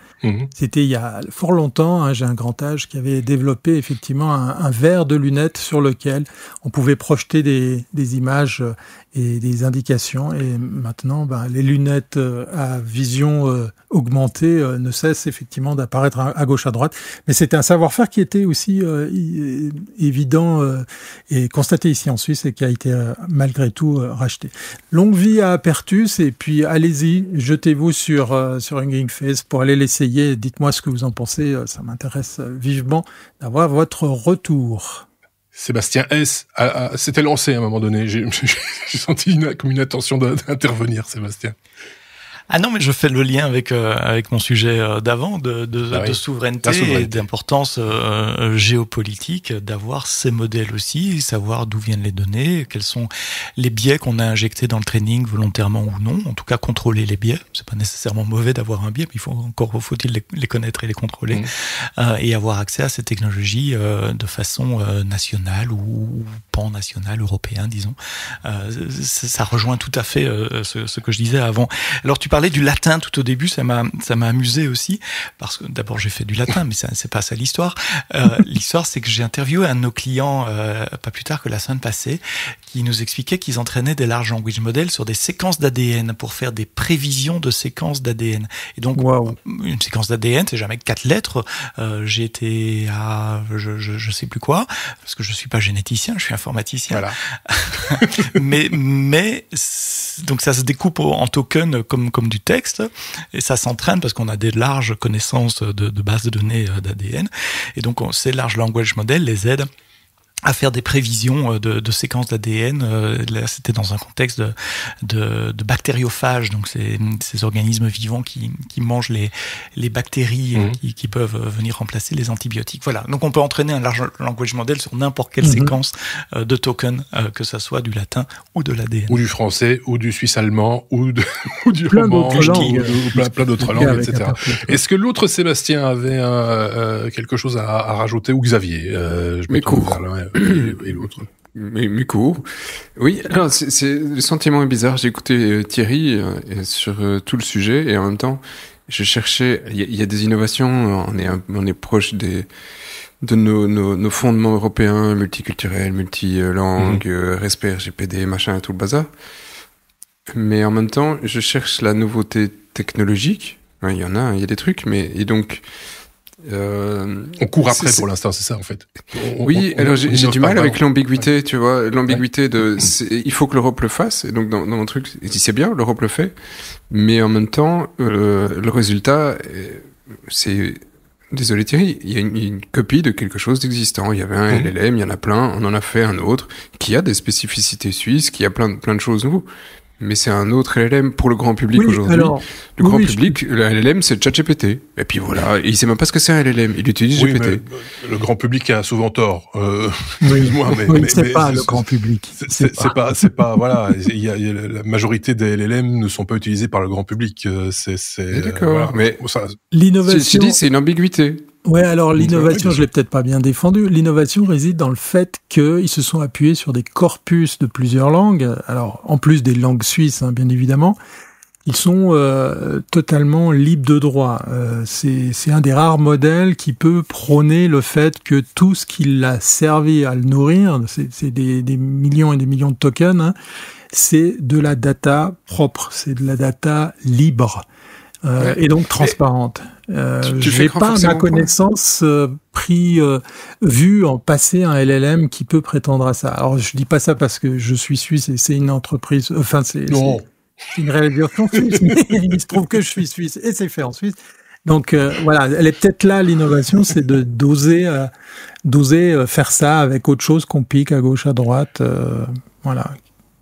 C'était il y a fort longtemps, j'ai un grand âge, qui avait développé effectivement un verre de lunettes sur lequel on pouvait projeter des images et des indications. Et maintenant, les lunettes à vision augmentée ne cessent effectivement d'apparaître à gauche, à droite. Mais c'était un savoir-faire qui était aussi évident et constaté ici en Suisse et qui a été malgré tout racheté. Longue vie à Apertus, et puis allez-y, jetez-vous sur Hugging Face pour aller l'essayer. Dites-moi ce que vous en pensez, ça m'intéresse vivement d'avoir votre retour. Sébastien S. s'était lancé à un moment donné. J'ai senti comme une intention d'intervenir, Sébastien. Ah non, mais je fais le lien avec mon sujet d'avant de souveraineté et d'importance géopolitique, d'avoir ces modèles aussi, savoir d'où viennent les données, quels sont les biais qu'on a injectés dans le training volontairement ou non. En tout cas, contrôler les biais. C'est pas nécessairement mauvais d'avoir un biais, mais faut-il les connaître et les contrôler, et avoir accès à ces technologies de façon nationale ou pan-nationale, européen, disons. Ça rejoint tout à fait ce que je disais avant. Alors tu parlais du latin tout au début, ça m'a amusé aussi, parce que d'abord j'ai fait du latin, mais c'est pas ça l'histoire. L'histoire, c'est que j'ai interviewé un de nos clients pas plus tard que la semaine passée, qui nous expliquait qu'ils entraînaient des large language models sur des séquences d'ADN pour faire des prévisions de séquences d'ADN. Et donc, une séquence d'ADN, c'est jamais 4 lettres. J'ai été à je sais plus quoi, parce que je suis pas généticien, je suis informaticien. Voilà. mais donc ça se découpe en tokens comme du texte, et ça s'entraîne parce qu'on a des larges connaissances de bases de données d'ADN, et donc ces large language models les aident à faire des prévisions de séquences d'ADN. Là, c'était dans un contexte de bactériophages, donc ces organismes vivants qui mangent les bactéries qui peuvent venir remplacer les antibiotiques. Voilà. Donc, on peut entraîner un large language model sur n'importe quelle séquence de tokens, que ça soit du latin ou de l'ADN. Ou du français, ou du suisse-allemand, ou du plein roman, ou plein d'autres langues, etc. Est-ce que l'autre Sébastien avait quelque chose à rajouter, ou Xavier? Mais court. Et l'autre. Mais court. Oui, alors le sentiment est bizarre. J'ai écouté Thierry sur tout le sujet, et en même temps, je cherchais. Il y a des innovations. On est proche de nos fondements européens, multiculturels, multilangues, respect RGPD, machin, tout le bazar. Mais en même temps, je cherche la nouveauté technologique. Il y en a, il y a des trucs, mais donc. On court après pour l'instant, c'est ça en fait. Alors j'ai du mal avec l'ambiguïté, tu vois, l'ambiguïté il faut que l'Europe le fasse, et donc dans mon truc, je dis c'est bien, l'Europe le fait, mais en même temps, le résultat, c'est, désolé Thierry, il y a une copie de quelque chose d'existant. Il y avait un LLM, il y en a plein, on en a fait un autre, qui a des spécificités suisses, qui a plein de choses nouveaux. Mais c'est un autre LLM pour le grand public aujourd'hui. Alors, le grand public, le LLM, c'est ChatGPT. Et puis voilà, il sait même pas ce que c'est un LLM. Il utilise GPT. Mais le grand public a souvent tort. Excuse-moi, mais c'est pas le grand public. C'est pas, voilà. La majorité des LLM ne sont pas utilisés par le grand public. D'accord. Voilà. Mais l'innovation. c'est une ambiguïté. Ouais, alors l'innovation, je l'ai peut-être pas bien défendue. L'innovation réside dans le fait qu'ils se sont appuyés sur des corpus de plusieurs langues. Alors, en plus des langues suisses, bien évidemment, ils sont totalement libres de droit. C'est un des rares modèles qui peut prôner le fait que tout ce qui l'a servi à le nourrir, c'est des millions et des millions de tokens, c'est de la data propre, c'est de la data libre. Et donc transparente. Je n'ai pas, à ma connaissance, vu en passer un LLM qui peut prétendre à ça. Alors, je dis pas ça parce que je suis suisse et c'est une entreprise. Enfin, c'est une réalisation suisse, mais il se trouve que je suis suisse et c'est fait en Suisse. Donc voilà, elle est peut-être là l'innovation, c'est de d'oser faire ça avec autre chose qu'on pique à gauche à droite, voilà,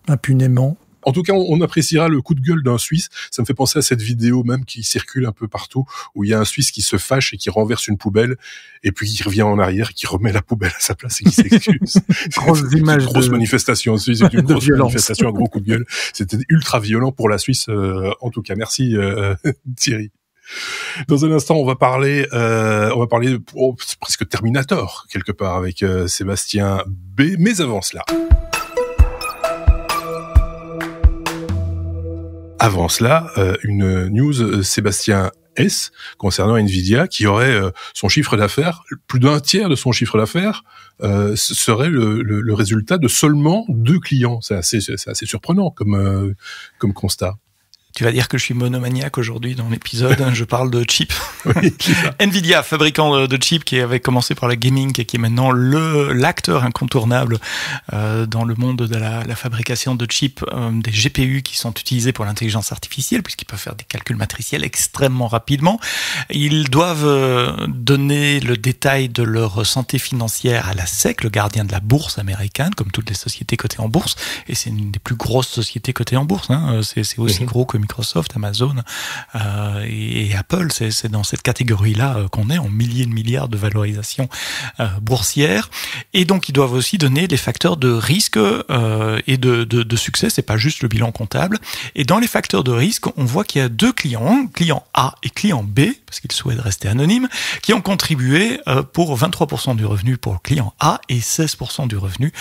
impunément. En tout cas, on appréciera le coup de gueule d'un Suisse. Ça me fait penser à cette vidéo même qui circule un peu partout, où il y a un Suisse qui se fâche et qui renverse une poubelle, et puis qui revient en arrière, et qui remet la poubelle à sa place et qui s'excuse. Grosse manifestation en Suisse, c'est une grosse manifestation, un gros coup de gueule. C'était ultra violent pour la Suisse, en tout cas. Merci Thierry. Dans un instant, on va parler presque Terminator quelque part avec Sébastien B. Mais avant cela. Avant cela, une news Sébastien S concernant Nvidia qui aurait son chiffre d'affaires, plus d'un tiers de son chiffre d'affaires serait le résultat de seulement 2 clients. C'est assez surprenant comme constat. Tu vas dire que je suis monomaniaque aujourd'hui dans l'épisode. Je parle de chips. Oui, Nvidia, fabricant de chips qui avait commencé par la gaming et qui est maintenant l'acteur incontournable dans le monde de la fabrication de chips, des GPU qui sont utilisés pour l'intelligence artificielle puisqu'ils peuvent faire des calculs matriciels extrêmement rapidement. Ils doivent donner le détail de leur santé financière à la SEC, le gardien de la bourse américaine, comme toutes les sociétés cotées en bourse. Et c'est une des plus grosses sociétés cotées en bourse. C'est aussi gros que Microsoft, Amazon et Apple, c'est dans cette catégorie-là qu'on est en milliers de milliards de valorisation boursière. Et donc ils doivent aussi donner les facteurs de risque et de succès. C'est pas juste le bilan comptable. Et dans les facteurs de risque, on voit qu'il y a 2 clients, client A et client B, parce qu'ils souhaitent rester anonymes, qui ont contribué pour 23% du revenu pour le client A et 16% du revenu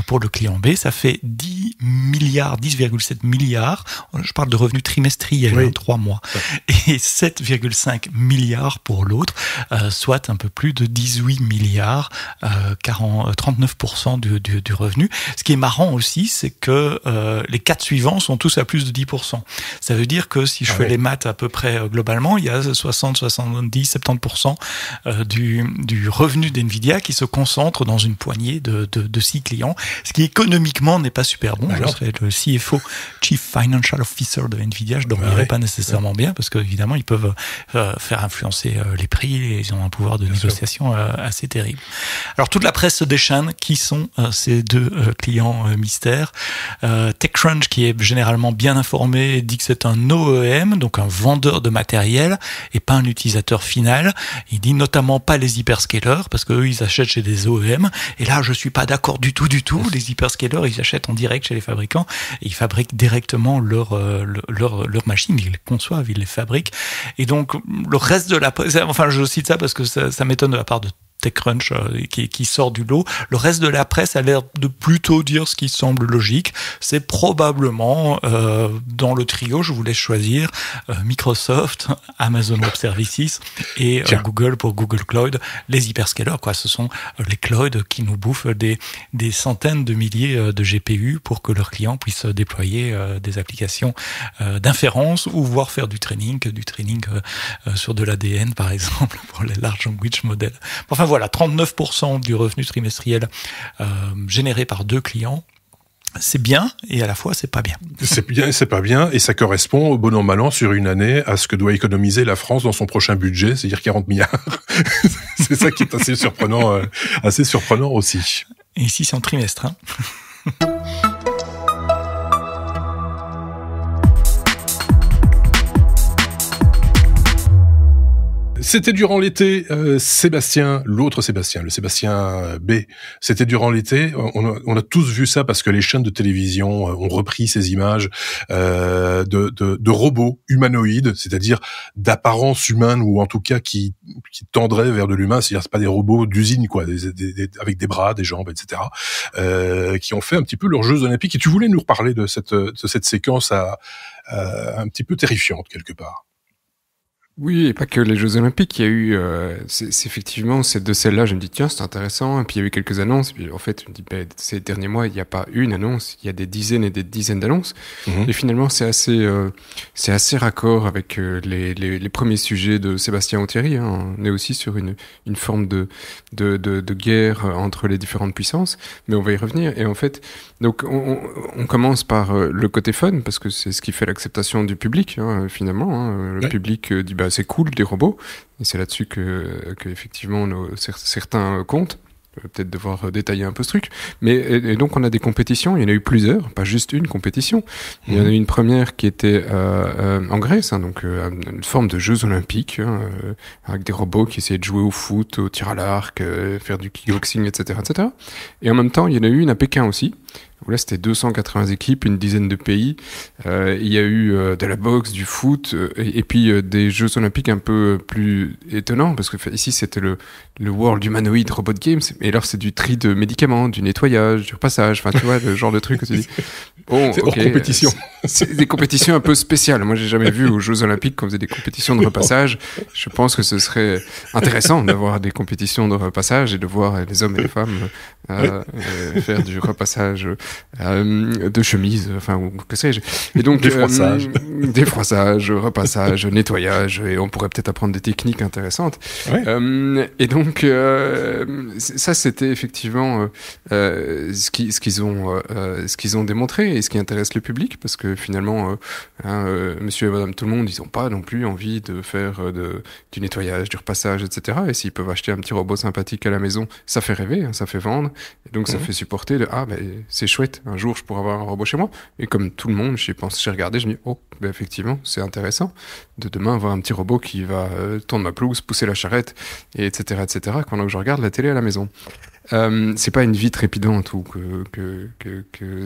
pour le client B. Ça fait 10,7 milliards. Je parle de revenus trimestriels, oui. 3 mois. Et 7,5 milliards pour l'autre, soit un peu plus de 18 milliards, 39% du revenu. Ce qui est marrant aussi, c'est que les 4 suivants sont tous à plus de 10%. Ça veut dire que si je fais les maths à peu près globalement, il y a 60, 70, 70% du revenu d'Nvidia qui se concentre dans une poignée de 6 clients, ce qui économiquement n'est pas super bon. Je serais le CFO, Chief Financial Officer de Nvidia, je dormirais pas nécessairement bien parce qu'évidemment ils peuvent faire influencer les prix et ils ont un pouvoir de négociation assez terrible. Alors toute la presse se déchaîne. Qui sont ces 2 clients mystères? TechCrunch, qui est généralement bien informé, dit que c'est un OEM, donc un vendeur de matériel et pas un utilisateur final. Il dit notamment pas les hyperscalers parce qu'eux ils achètent chez des OEM et là je suis pas d'accord du tout. Les hyperscalers ils achètent en direct chez les fabricants et ils fabriquent directement leur machines, ils les conçoivent, ils les fabriquent. Et donc, le reste de la presse, enfin, je cite ça parce que ça m'étonne de la part de TechCrunch qui sort du lot. Le reste de la presse a l'air de plutôt dire ce qui semble logique. C'est probablement dans le trio, je vous laisse choisir, Microsoft, Amazon Web Services et Google pour Google Cloud, les hyperscalers, quoi. Ce sont les clouds qui nous bouffent des centaines de milliers de GPU pour que leurs clients puissent déployer des applications d'inférence ou voire faire du training sur de l'ADN, par exemple, pour les large language models. Enfin voilà, 39% du revenu trimestriel généré par 2 clients. C'est bien et à la fois c'est pas bien. C'est bien et c'est pas bien et ça correspond au bon an mal an sur une année à ce que doit économiser la France dans son prochain budget, c'est-à-dire 40 milliards. C'est ça qui est assez surprenant aussi. Et ici c'est en trimestre. C'était durant l'été, Sébastien, l'autre Sébastien, le Sébastien B, c'était durant l'été. On a tous vu ça parce que les chaînes de télévision ont repris ces images de robots humanoïdes, c'est-à-dire d'apparence humaine ou en tout cas qui tendraient vers de l'humain. C'est-à-dire c'est pas des robots d'usine quoi, avec des bras, des jambes, etc. Qui ont fait un petit peu leurs Jeux Olympiques. Et tu voulais nous reparler de cette séquence un petit peu terrifiante quelque part. Oui, et pas que les Jeux Olympiques. Il y a eu, c'est effectivement de celles-là, je me dis tiens, c'est intéressant. Et puis il y a eu quelques annonces. Puis en fait, je me dis ces derniers mois, il n'y a pas une annonce, il y a des dizaines et des dizaines d'annonces. Et finalement, c'est assez raccord avec les premiers sujets de Sébastien Authieri. Hein. On est aussi sur une forme de guerre entre les différentes puissances, mais on va y revenir. Et en fait, donc on commence par le côté fun parce que c'est ce qui fait l'acceptation du public hein, finalement. Hein. Le public dit c'est cool des robots et c'est là-dessus que effectivement certains comptent. Peut-être devoir détailler un peu ce truc, mais et donc on a des compétitions. Il y en a eu plusieurs, pas juste une compétition. Il y en a eu une première qui était en Grèce, hein, donc une forme de Jeux Olympiques hein, avec des robots qui essayaient de jouer au foot, au tir à l'arc, faire du kickboxing, etc., etc. Et en même temps, il y en a eu une à Pékin aussi. Où là, c'était 280 équipes, une dizaine de pays. Il y a eu de la boxe, du foot, et puis des Jeux Olympiques un peu plus étonnants, parce que ici, c'était le World Humanoid Robot Games, et alors c'est du tri de médicaments, du nettoyage, du repassage, enfin, tu vois, le genre de truc que tu dis. Bon, c'est hors compétition. C'est des compétitions un peu spéciales. Moi, j'ai jamais vu aux Jeux Olympiques qu'on faisait des compétitions de repassage. Je pense que ce serait intéressant d'avoir des compétitions de repassage et de voir les hommes et les femmes faire du repassage de chemise, enfin, ou que sais-je. Et donc, défroissage, repassage, nettoyage, et on pourrait peut-être apprendre des techniques intéressantes. Ouais. Et donc, ça, c'était effectivement ce qu'ils ont démontré et ce qui intéresse le public, parce que finalement, monsieur et madame tout le monde, ils n'ont pas non plus envie de faire du nettoyage, du repassage, etc. Et s'ils peuvent acheter un petit robot sympathique à la maison, ça fait rêver, hein, ça fait vendre, et donc ça fait supporter c'est chouette, un jour je pourrais avoir un robot chez moi. Et comme tout le monde, j'ai regardé, je me dis, effectivement, c'est intéressant de demain avoir un petit robot qui va tondre ma pelouse, pousser la charrette, et etc., pendant que je regarde la télé à la maison. C'est pas une vie trépidante ou que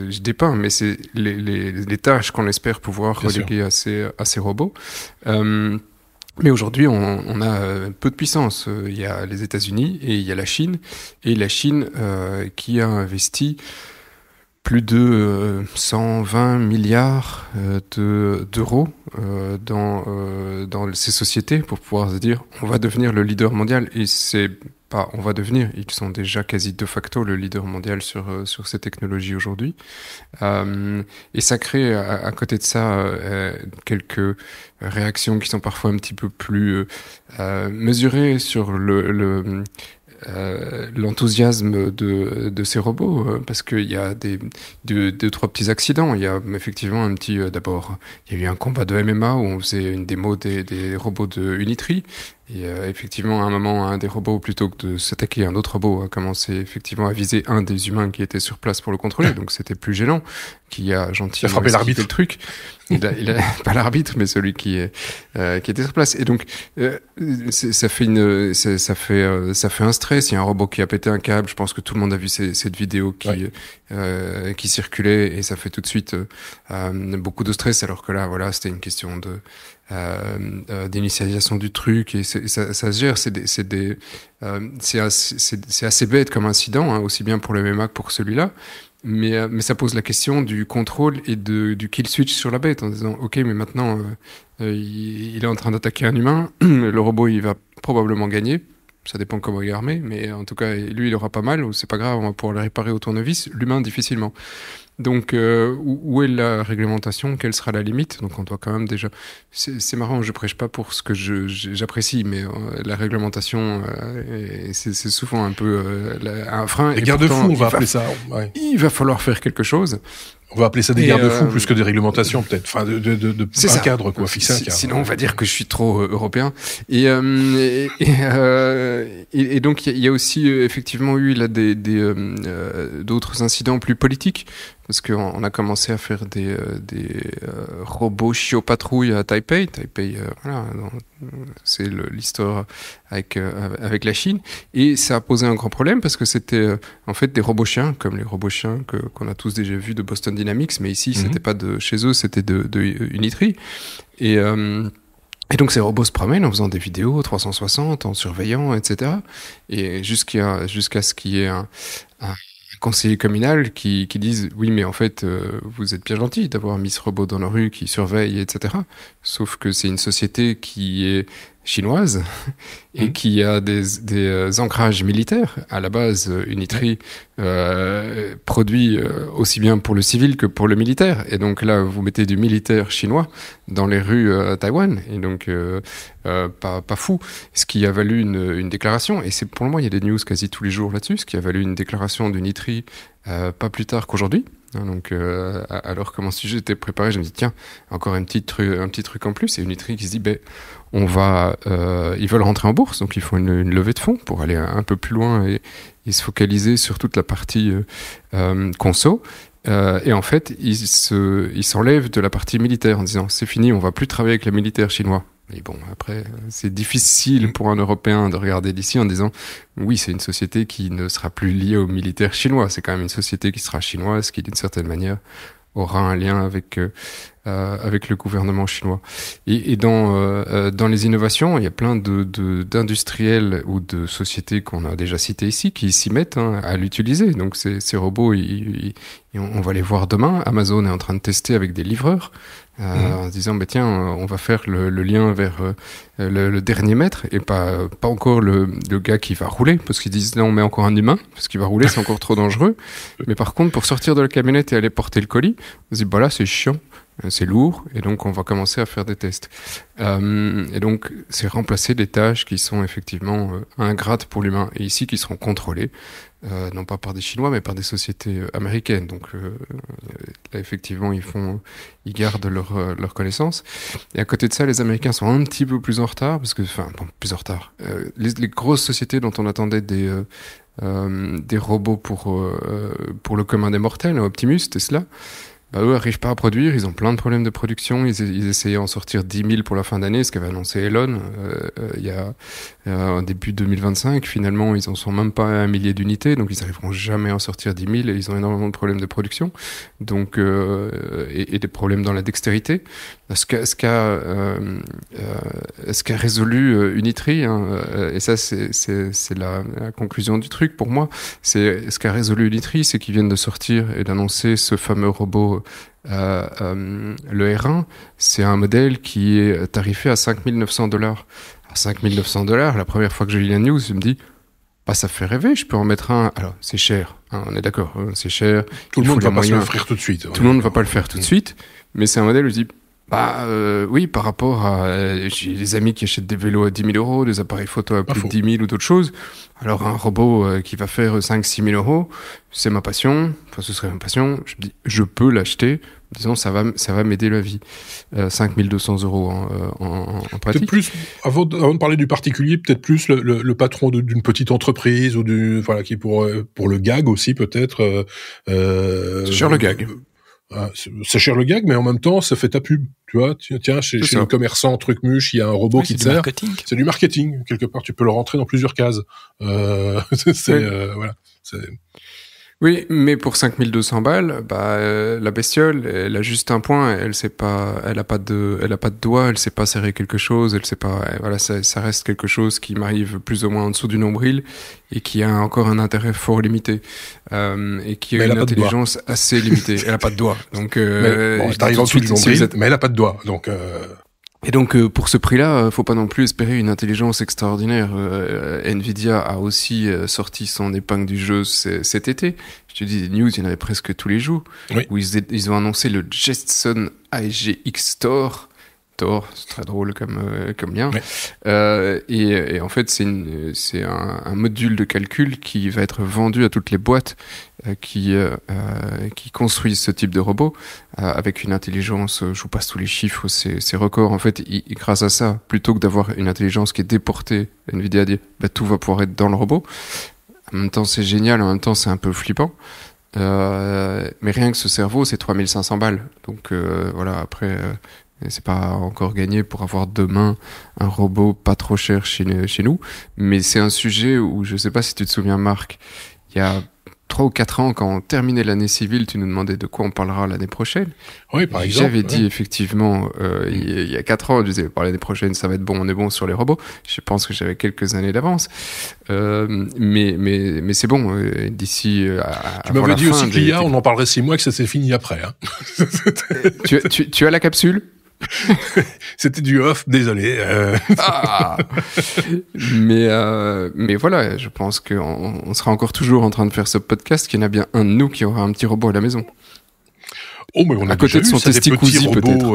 je dépeins, mais c'est les tâches qu'on espère pouvoir reléguer à ces robots. Mais aujourd'hui, on a peu de puissance. Il y a les États-Unis et il y a la Chine. Et la Chine qui a investi plus de 120 milliards d'euros dans ces sociétés pour pouvoir se dire on va devenir le leader mondial. Et c'est pas on va devenir, ils sont déjà quasi de facto le leader mondial sur ces technologies aujourd'hui. Et ça crée à côté de ça quelques réactions qui sont parfois un petit peu plus mesurées sur l'enthousiasme de ces robots, parce qu'il y a deux, trois petits accidents. Il y a effectivement un petit, d'abord, il y a eu un combat de MMA où on faisait une démo des robots de Unitree. Et effectivement, à un moment, un des robots, plutôt que de s'attaquer à un autre robot, a commencé effectivement à viser un des humains qui était sur place pour le contrôler. Donc c'était plus gênant, qui a gentiment frappé l'arbitre. Le truc. Il a pas l'arbitre, mais celui qui était sur place. Et donc ça fait un stress. Il y a un robot qui a pété un câble. Je pense que tout le monde a vu cette vidéo qui circulait, et ça fait tout de suite beaucoup de stress. Alors que là, voilà, c'était une question d'initialisation du truc, et ça se gère. C'est assez bête comme incident, hein, aussi bien pour le MMA que pour celui-là. Mais ça pose la question du contrôle et du kill switch sur la bête, en disant ok, mais maintenant il est en train d'attaquer un humain, le robot il va probablement gagner, ça dépend comment il est armé, mais en tout cas lui il aura pas mal, ou c'est pas grave, on va pouvoir le réparer au tournevis, l'humain difficilement. Donc où est la réglementation, quelle sera la limite? Donc on doit quand même déjà, c'est marrant, je prêche pas pour ce que j'apprécie, mais la réglementation c'est souvent un peu un frein. Les garde-fous, on va appeler ça. Ouais. Il va falloir faire quelque chose. On va appeler ça des garde-fous plus que des réglementations, peut-être. Enfin, un cadre, quoi. Fixer un cadre. Sinon, on va dire que je suis trop européen. Et donc, il y a aussi effectivement eu là d'autres incidents plus politiques. parce qu'on a commencé à faire des robots chiopatrouilles à Taipei. Taipei, voilà, c'est l'histoire avec la Chine, et ça a posé un grand problème parce que c'était en fait des robots chiens, comme les robots chiens qu'on a tous déjà vus de Boston Dynamics, mais ici c'était pas de chez eux, c'était de Unitree. Et donc ces robots se promènent en faisant des vidéos 360, en surveillant, etc. Et jusqu'à ce qu'il y ait un conseiller communal qui disent oui, mais en fait vous êtes bien gentil d'avoir mis ce robot dans la rue qui surveille, etc. Sauf que c'est une société qui est chinoise et qui a des ancrages militaires. À la base, Unitree produit aussi bien pour le civil que pour le militaire. Et donc là, vous mettez du militaire chinois dans les rues à Taïwan. Et donc, pas fou. Ce qui a valu une déclaration, et c'est pour le moment, il y a des news quasi tous les jours là-dessus, ce qui a valu une déclaration d'Unitree pas plus tard qu'aujourd'hui. Donc, alors que mon sujet était préparé, je me dis tiens, encore un petit truc en plus. Et Unitree qui se dit ils veulent rentrer en bourse, donc ils font une levée de fonds pour aller un peu plus loin et se focaliser sur toute la partie conso. Et en fait, ils s'enlèvent de la partie militaire en disant c'est fini, on va plus travailler avec les militaires chinois. Et bon, après, c'est difficile pour un Européen de regarder d'ici en disant oui, c'est une société qui ne sera plus liée aux militaires chinois. C'est quand même une société qui sera chinoise, qui d'une certaine manière aura un lien avec le gouvernement chinois. Et dans les innovations, il y a plein d'industriels ou de sociétés qu'on a déjà citées ici qui s'y mettent à l'utiliser. Donc ces robots, on va les voir demain. Amazon est en train de tester avec des livreurs en se disant tiens, on va faire le lien vers le dernier mètre et pas encore le gars qui va rouler, parce qu'ils disent non, on met encore un humain parce qu'il va rouler, c'est encore trop dangereux. Mais par contre, pour sortir de la camionnette et aller porter le colis, on se dit là c'est chiant, c'est lourd, et donc on va commencer à faire des tests. Et donc c'est remplacer des tâches qui sont effectivement ingrates pour l'humain, et ici qui seront contrôlées non pas par des Chinois mais par des sociétés américaines. Donc là effectivement ils gardent leur connaissance. Et à côté de ça, les Américains sont un petit peu plus en retard, parce que plus en retard. Les grosses sociétés dont on attendait des robots pour le commun des mortels, Optimus, Tesla, eux n'arrivent pas à produire, ils ont plein de problèmes de production, ils essayaient d'en sortir 10 000 pour la fin d'année, ce qu'avait annoncé Elon il y a début 2025. Finalement, ils en sont même pas à 1 millier d'unités, donc ils n'arriveront jamais à en sortir 10 000, et ils ont énormément de problèmes de production, donc et des problèmes dans la dextérité. Ce qu'a résolu Unitree, et ça c'est la conclusion du truc pour moi, c'est ce qu'a résolu Unitree, c'est qu'ils viennent de sortir et d'annoncer ce fameux robot le R1. C'est un modèle qui est tarifé à $5 900. À $5 900, la première fois que j'ai lu la news, je me dis ça fait rêver, je peux en mettre un. Alors c'est cher, on est d'accord, c'est cher. Tout le monde ne va pas se le faire tout de suite. Tout le monde ne va pas le faire tout de suite, mais c'est un modèle où je dis oui, par rapport à j'ai des amis qui achètent des vélos à 10 000 euros, des appareils photo à plus de 10 000 ou d'autres choses. Alors un robot qui va faire 5-6 000 euros, c'est ma passion. Enfin, ce serait ma passion. Je me dis, je peux l'acheter. Disons, ça va m'aider la vie. 5 200 euros en pratique. Peut-être plus, avant de parler du particulier, peut-être plus le patron d'une petite entreprise ou qui pour le gag aussi peut-être. C'est cher le gag. C'est cher le gag, mais en même temps, ça fait ta pub. Tu vois, tiens, chez le commerçant truc muche, il y a un robot qui te sert. C'est du marketing. Quelque part, tu peux le rentrer dans plusieurs cases. Voilà. Oui, mais pour 5 200 balles, la bestiole, elle a juste un point, elle a pas de doigt, elle sait pas serrer quelque chose, elle sait pas, voilà, ça reste quelque chose qui m'arrive plus ou moins en dessous du nombril et qui a encore un intérêt fort limité, et qui a une intelligence assez limitée. Elle a pas de doigt. Donc, t'arrives en dessous du nombril, mais elle a pas de doigt. Donc, Et donc pour ce prix-là, faut pas non plus espérer une intelligence extraordinaire. Nvidia a aussi sorti son épingle du jeu cet été. Je te dis, des news, il y en avait presque tous les jours, où ils ont annoncé le Jetson AGX Thor. C'est très drôle comme lien. Et en fait, c'est un module de calcul qui va être vendu à toutes les boîtes qui construisent ce type de robot avec une intelligence. Je vous passe tous les chiffres, c'est records. En fait, grâce à ça, plutôt que d'avoir une intelligence qui est déportée, Nvidia dit tout va pouvoir être dans le robot. En même temps, c'est génial. En même temps, c'est un peu flippant. Mais rien que ce cerveau, c'est 3500 balles. Donc voilà, après, c'est pas encore gagné pour avoir demain un robot pas trop cher chez nous. Mais c'est un sujet où, je sais pas si tu te souviens, Marc, il y a 3 ou 4 ans, quand on terminait l'année civile, tu nous demandais de quoi on parlera l'année prochaine. Oui, par exemple. J'avais dit effectivement, il y a 4 ans, je disais, l'année prochaine, ça va être bon, on est bon sur les robots. Je pense que j'avais quelques années d'avance. Mais c'est bon, d'ici tu m'avais dit aussi qu'il y a, on en parlerait 6 mois, que ça s'est fini après. Hein. tu as la capsule? C'était du off, désolé. Mais voilà, je pense qu'on sera encore toujours en train de faire ce podcast, qu'il y en a bien un de nous qui aura un petit robot à la maison. Oh, mais on a à côté de son testicousi, peut-être.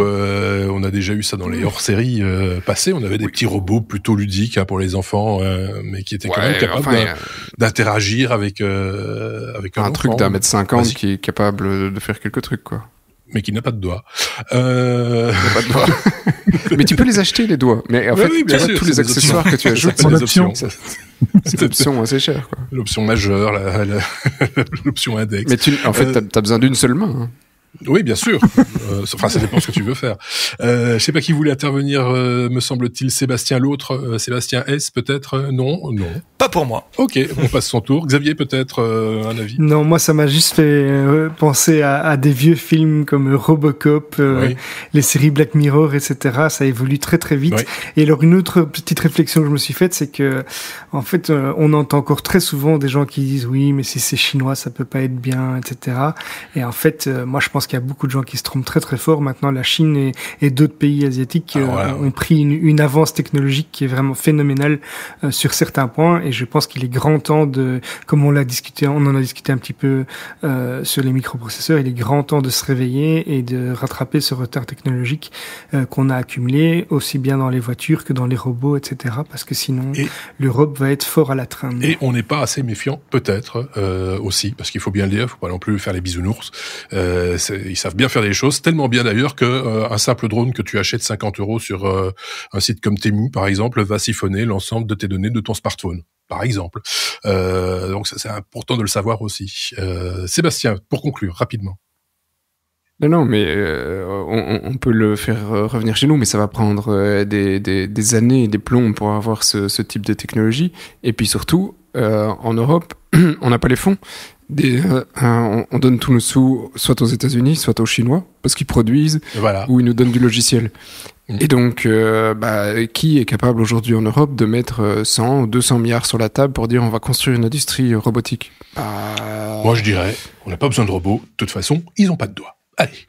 On a déjà eu ça dans les hors-séries passées. On avait des petits robots plutôt ludiques pour les enfants, mais qui étaient quand même capables d'interagir avec un truc enfant. d'1m50 qui est capable de faire quelques trucs, quoi. Mais qui n'a pas de doigts. Pas de doigts. Mais tu peux les acheter, les doigts. Mais en fait, tu vois, tous les accessoires que tu ajoutes, c'est des options. C'est l'option assez chère, quoi. L'option majeure, l'option index. Mais en fait, t'as besoin d'une seule main, hein. Oui, bien sûr. Enfin, ça dépend ce que tu veux faire. Je sais pas qui voulait intervenir, me semble-t-il, Sébastien l'autre, Sébastien S peut-être, non. Pas pour moi. Ok, on passe son tour. Xavier peut-être un avis. Non, moi ça m'a juste fait penser à des vieux films comme Robocop, les séries Black Mirror, etc. Ça évolue très très vite. Oui. Et alors une autre petite réflexion que je me suis faite, c'est que en fait on entend encore très souvent des gens qui disent oui, mais si c'est chinois, ça peut pas être bien, etc. Et en fait, moi je pense qu'il y a beaucoup de gens qui se trompent très très fort. Maintenant, la Chine et d'autres pays asiatiques ont pris une avance technologique qui est vraiment phénoménale sur certains points. Et je pense qu'il est grand temps comme on en a discuté un petit peu sur les microprocesseurs, il est grand temps de se réveiller et de rattraper ce retard technologique qu'on a accumulé, aussi bien dans les voitures que dans les robots, etc. Parce que sinon, l'Europe va être fort à la traîne. Et on n'est pas assez méfiant, peut-être, aussi, parce qu'il faut bien le dire, il faut pas non plus faire les bisounours. Ils savent bien faire des choses, tellement bien d'ailleurs que un simple drone que tu achètes 50 € sur un site comme Temu, par exemple, va siphonner l'ensemble de tes données de ton smartphone, par exemple. Donc c'est important de le savoir aussi. Sébastien, pour conclure, rapidement. Non, mais on peut le faire revenir chez nous, mais ça va prendre des années et des plombs pour avoir ce type de technologie. Et puis surtout, en Europe, on n'a pas les fonds. On donne tous nos sous soit aux États-Unis, soit aux Chinois, parce qu'ils produisent, ou ils nous donnent du logiciel. Et donc, qui est capable aujourd'hui en Europe de mettre 100 ou 200 milliards sur la table pour dire on va construire une industrie robotique? Moi, je dirais, on n'a pas besoin de robots. De toute façon, ils n'ont pas de doigts. Allez.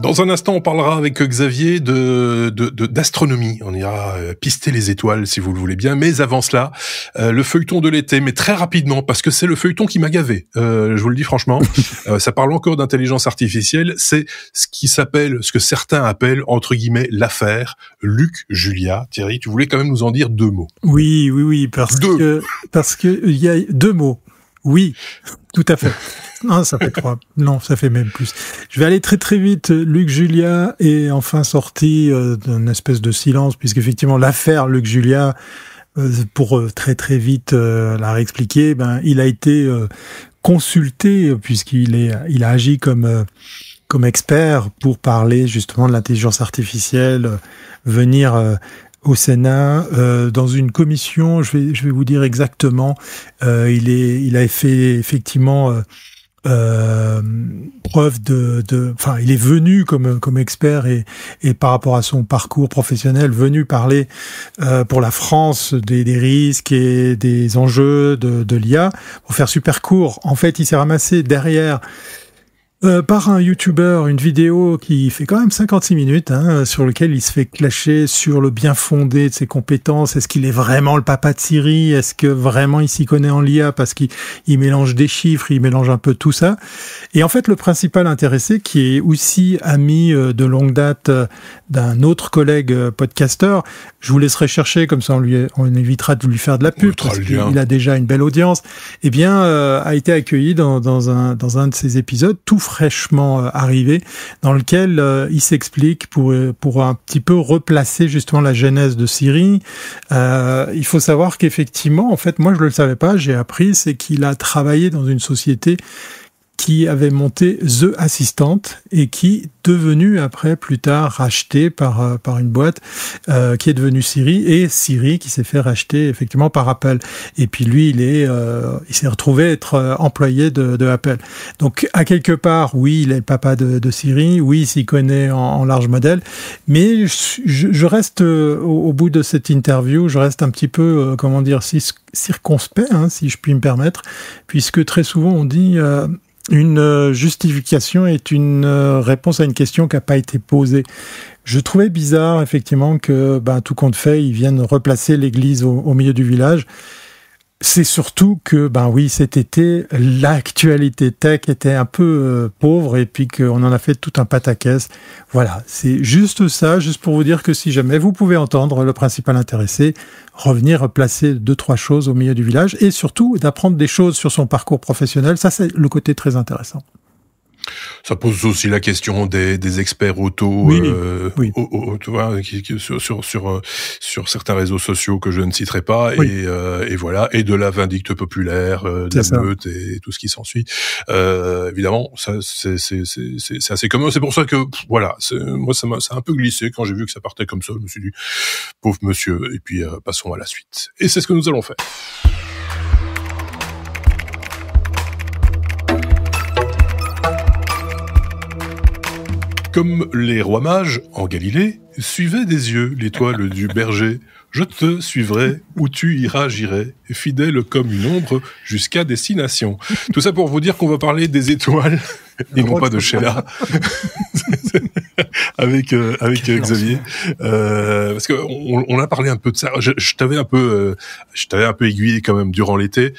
Dans un instant, on parlera avec Xavier d'astronomie. On ira pister les étoiles, si vous le voulez bien. Mais avant cela, le feuilleton de l'été, mais très rapidement, parce que c'est le feuilleton qui m'a gavé. Je vous le dis franchement. Ça parle encore d'intelligence artificielle. C'est ce que certains appellent, entre guillemets, l'affaire Luc Julia. Thierry, tu voulais quand même nous en dire 2 mots. Oui, parce que il y a 2 mots. Oui, tout à fait. Non, ça fait 3. Non, ça fait même plus. Je vais aller très très vite. Luc Julia est enfin sorti d'une espèce de silence, puisqu'effectivement l'affaire Luc Julia, pour très très vite la réexpliquer, il a été consulté puisqu'il a agi comme expert pour parler justement de l'intelligence artificielle, venir au Sénat, dans une commission, je vais vous dire exactement, il a fait effectivement preuve enfin, il est venu comme expert et par rapport à son parcours professionnel, venu parler pour la France des risques et des enjeux de l'IA. Pour faire super court, en fait, il s'est ramassé derrière par un YouTuber, une vidéo qui fait quand même 56 minutes, sur lequel il se fait clasher sur le bien fondé de ses compétences. Est-ce qu'il est vraiment le papa de Siri? Est-ce que vraiment il s'y connaît en l'IA? Parce qu'il mélange des chiffres, il mélange un peu tout ça. Et en fait, le principal intéressé, qui est aussi ami de longue date d'un autre collègue podcasteur, je vous laisserai chercher, comme ça on évitera de lui faire de la pub, parce qu'il a déjà une belle audience, a été accueilli dans un de ses épisodes, tout fraîchement arrivé, dans lequel il s'explique pour un petit peu replacer justement la genèse de Siri. Il faut savoir qu'effectivement, en fait, moi je le savais pas, j'ai appris, c'est qu'il a travaillé dans une société qui avait monté The Assistant et qui devenu après plus tard racheté par une boîte qui est devenue Siri, et Siri qui s'est fait racheter effectivement par Apple. Et puis lui il s'est retrouvé être employé de Apple. Donc à quelque part, oui, il est le papa de Siri, oui, il s'y connaît en large modèle, mais je reste au bout de cette interview, je reste un petit peu circonspect, si je puis me permettre, puisque très souvent on dit une justification est une réponse à une question qui n'a pas été posée. Je trouvais bizarre, effectivement, que, tout compte fait, ils viennent replacer l'église au milieu du village. C'est surtout que, oui, cet été, l'actualité tech était un peu pauvre et puis qu'on en a fait tout un pataquès. Voilà, c'est juste ça, juste pour vous dire que si jamais vous pouvez entendre le principal intéressé, revenir placer 2-3 choses au milieu du village et surtout d'apprendre des choses sur son parcours professionnel, ça c'est le côté très intéressant. Ça pose aussi la question des experts auto, oui. Tu vois, sur certains réseaux sociaux que je ne citerai pas, oui. Et voilà, et de la vindicte populaire, de la meute et tout ce qui s'ensuit. Évidemment, ça c'est assez commun. C'est pour ça que voilà, moi ça a un peu glissé quand j'ai vu que ça partait comme ça. Je me suis dit pauvre monsieur. Et puis passons à la suite. Et c'est ce que nous allons faire. Comme les rois mages, en Galilée, suivaient des yeux l'étoile du berger. Je te suivrai, où tu iras, j'irai, fidèle comme une ombre, jusqu'à destination. Tout ça pour vous dire qu'on va parler des étoiles, et non pas de Sheila, avec Xavier, parce que on a parlé un peu de ça. Je t'avais un peu aiguillé quand même durant l'été.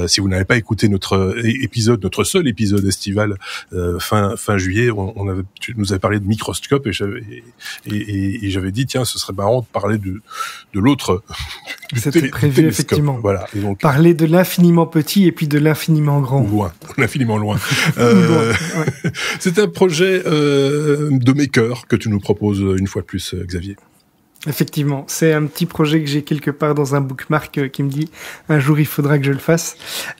Si vous n'avez pas écouté notre seul épisode estival fin juillet, tu nous avais parlé de microscope et j'avais dit tiens, ce serait marrant de parler de l'autre. C'était prévu effectivement. Voilà. Et donc, parler de l'infiniment petit et puis de l'infiniment grand. L'infiniment loin. Ouais. C'est un projet de maker que tu nous proposes une fois de plus, Xavier. Effectivement, c'est un petit projet que j'ai quelque part dans un bookmark qui me dit un jour il faudra que je le fasse.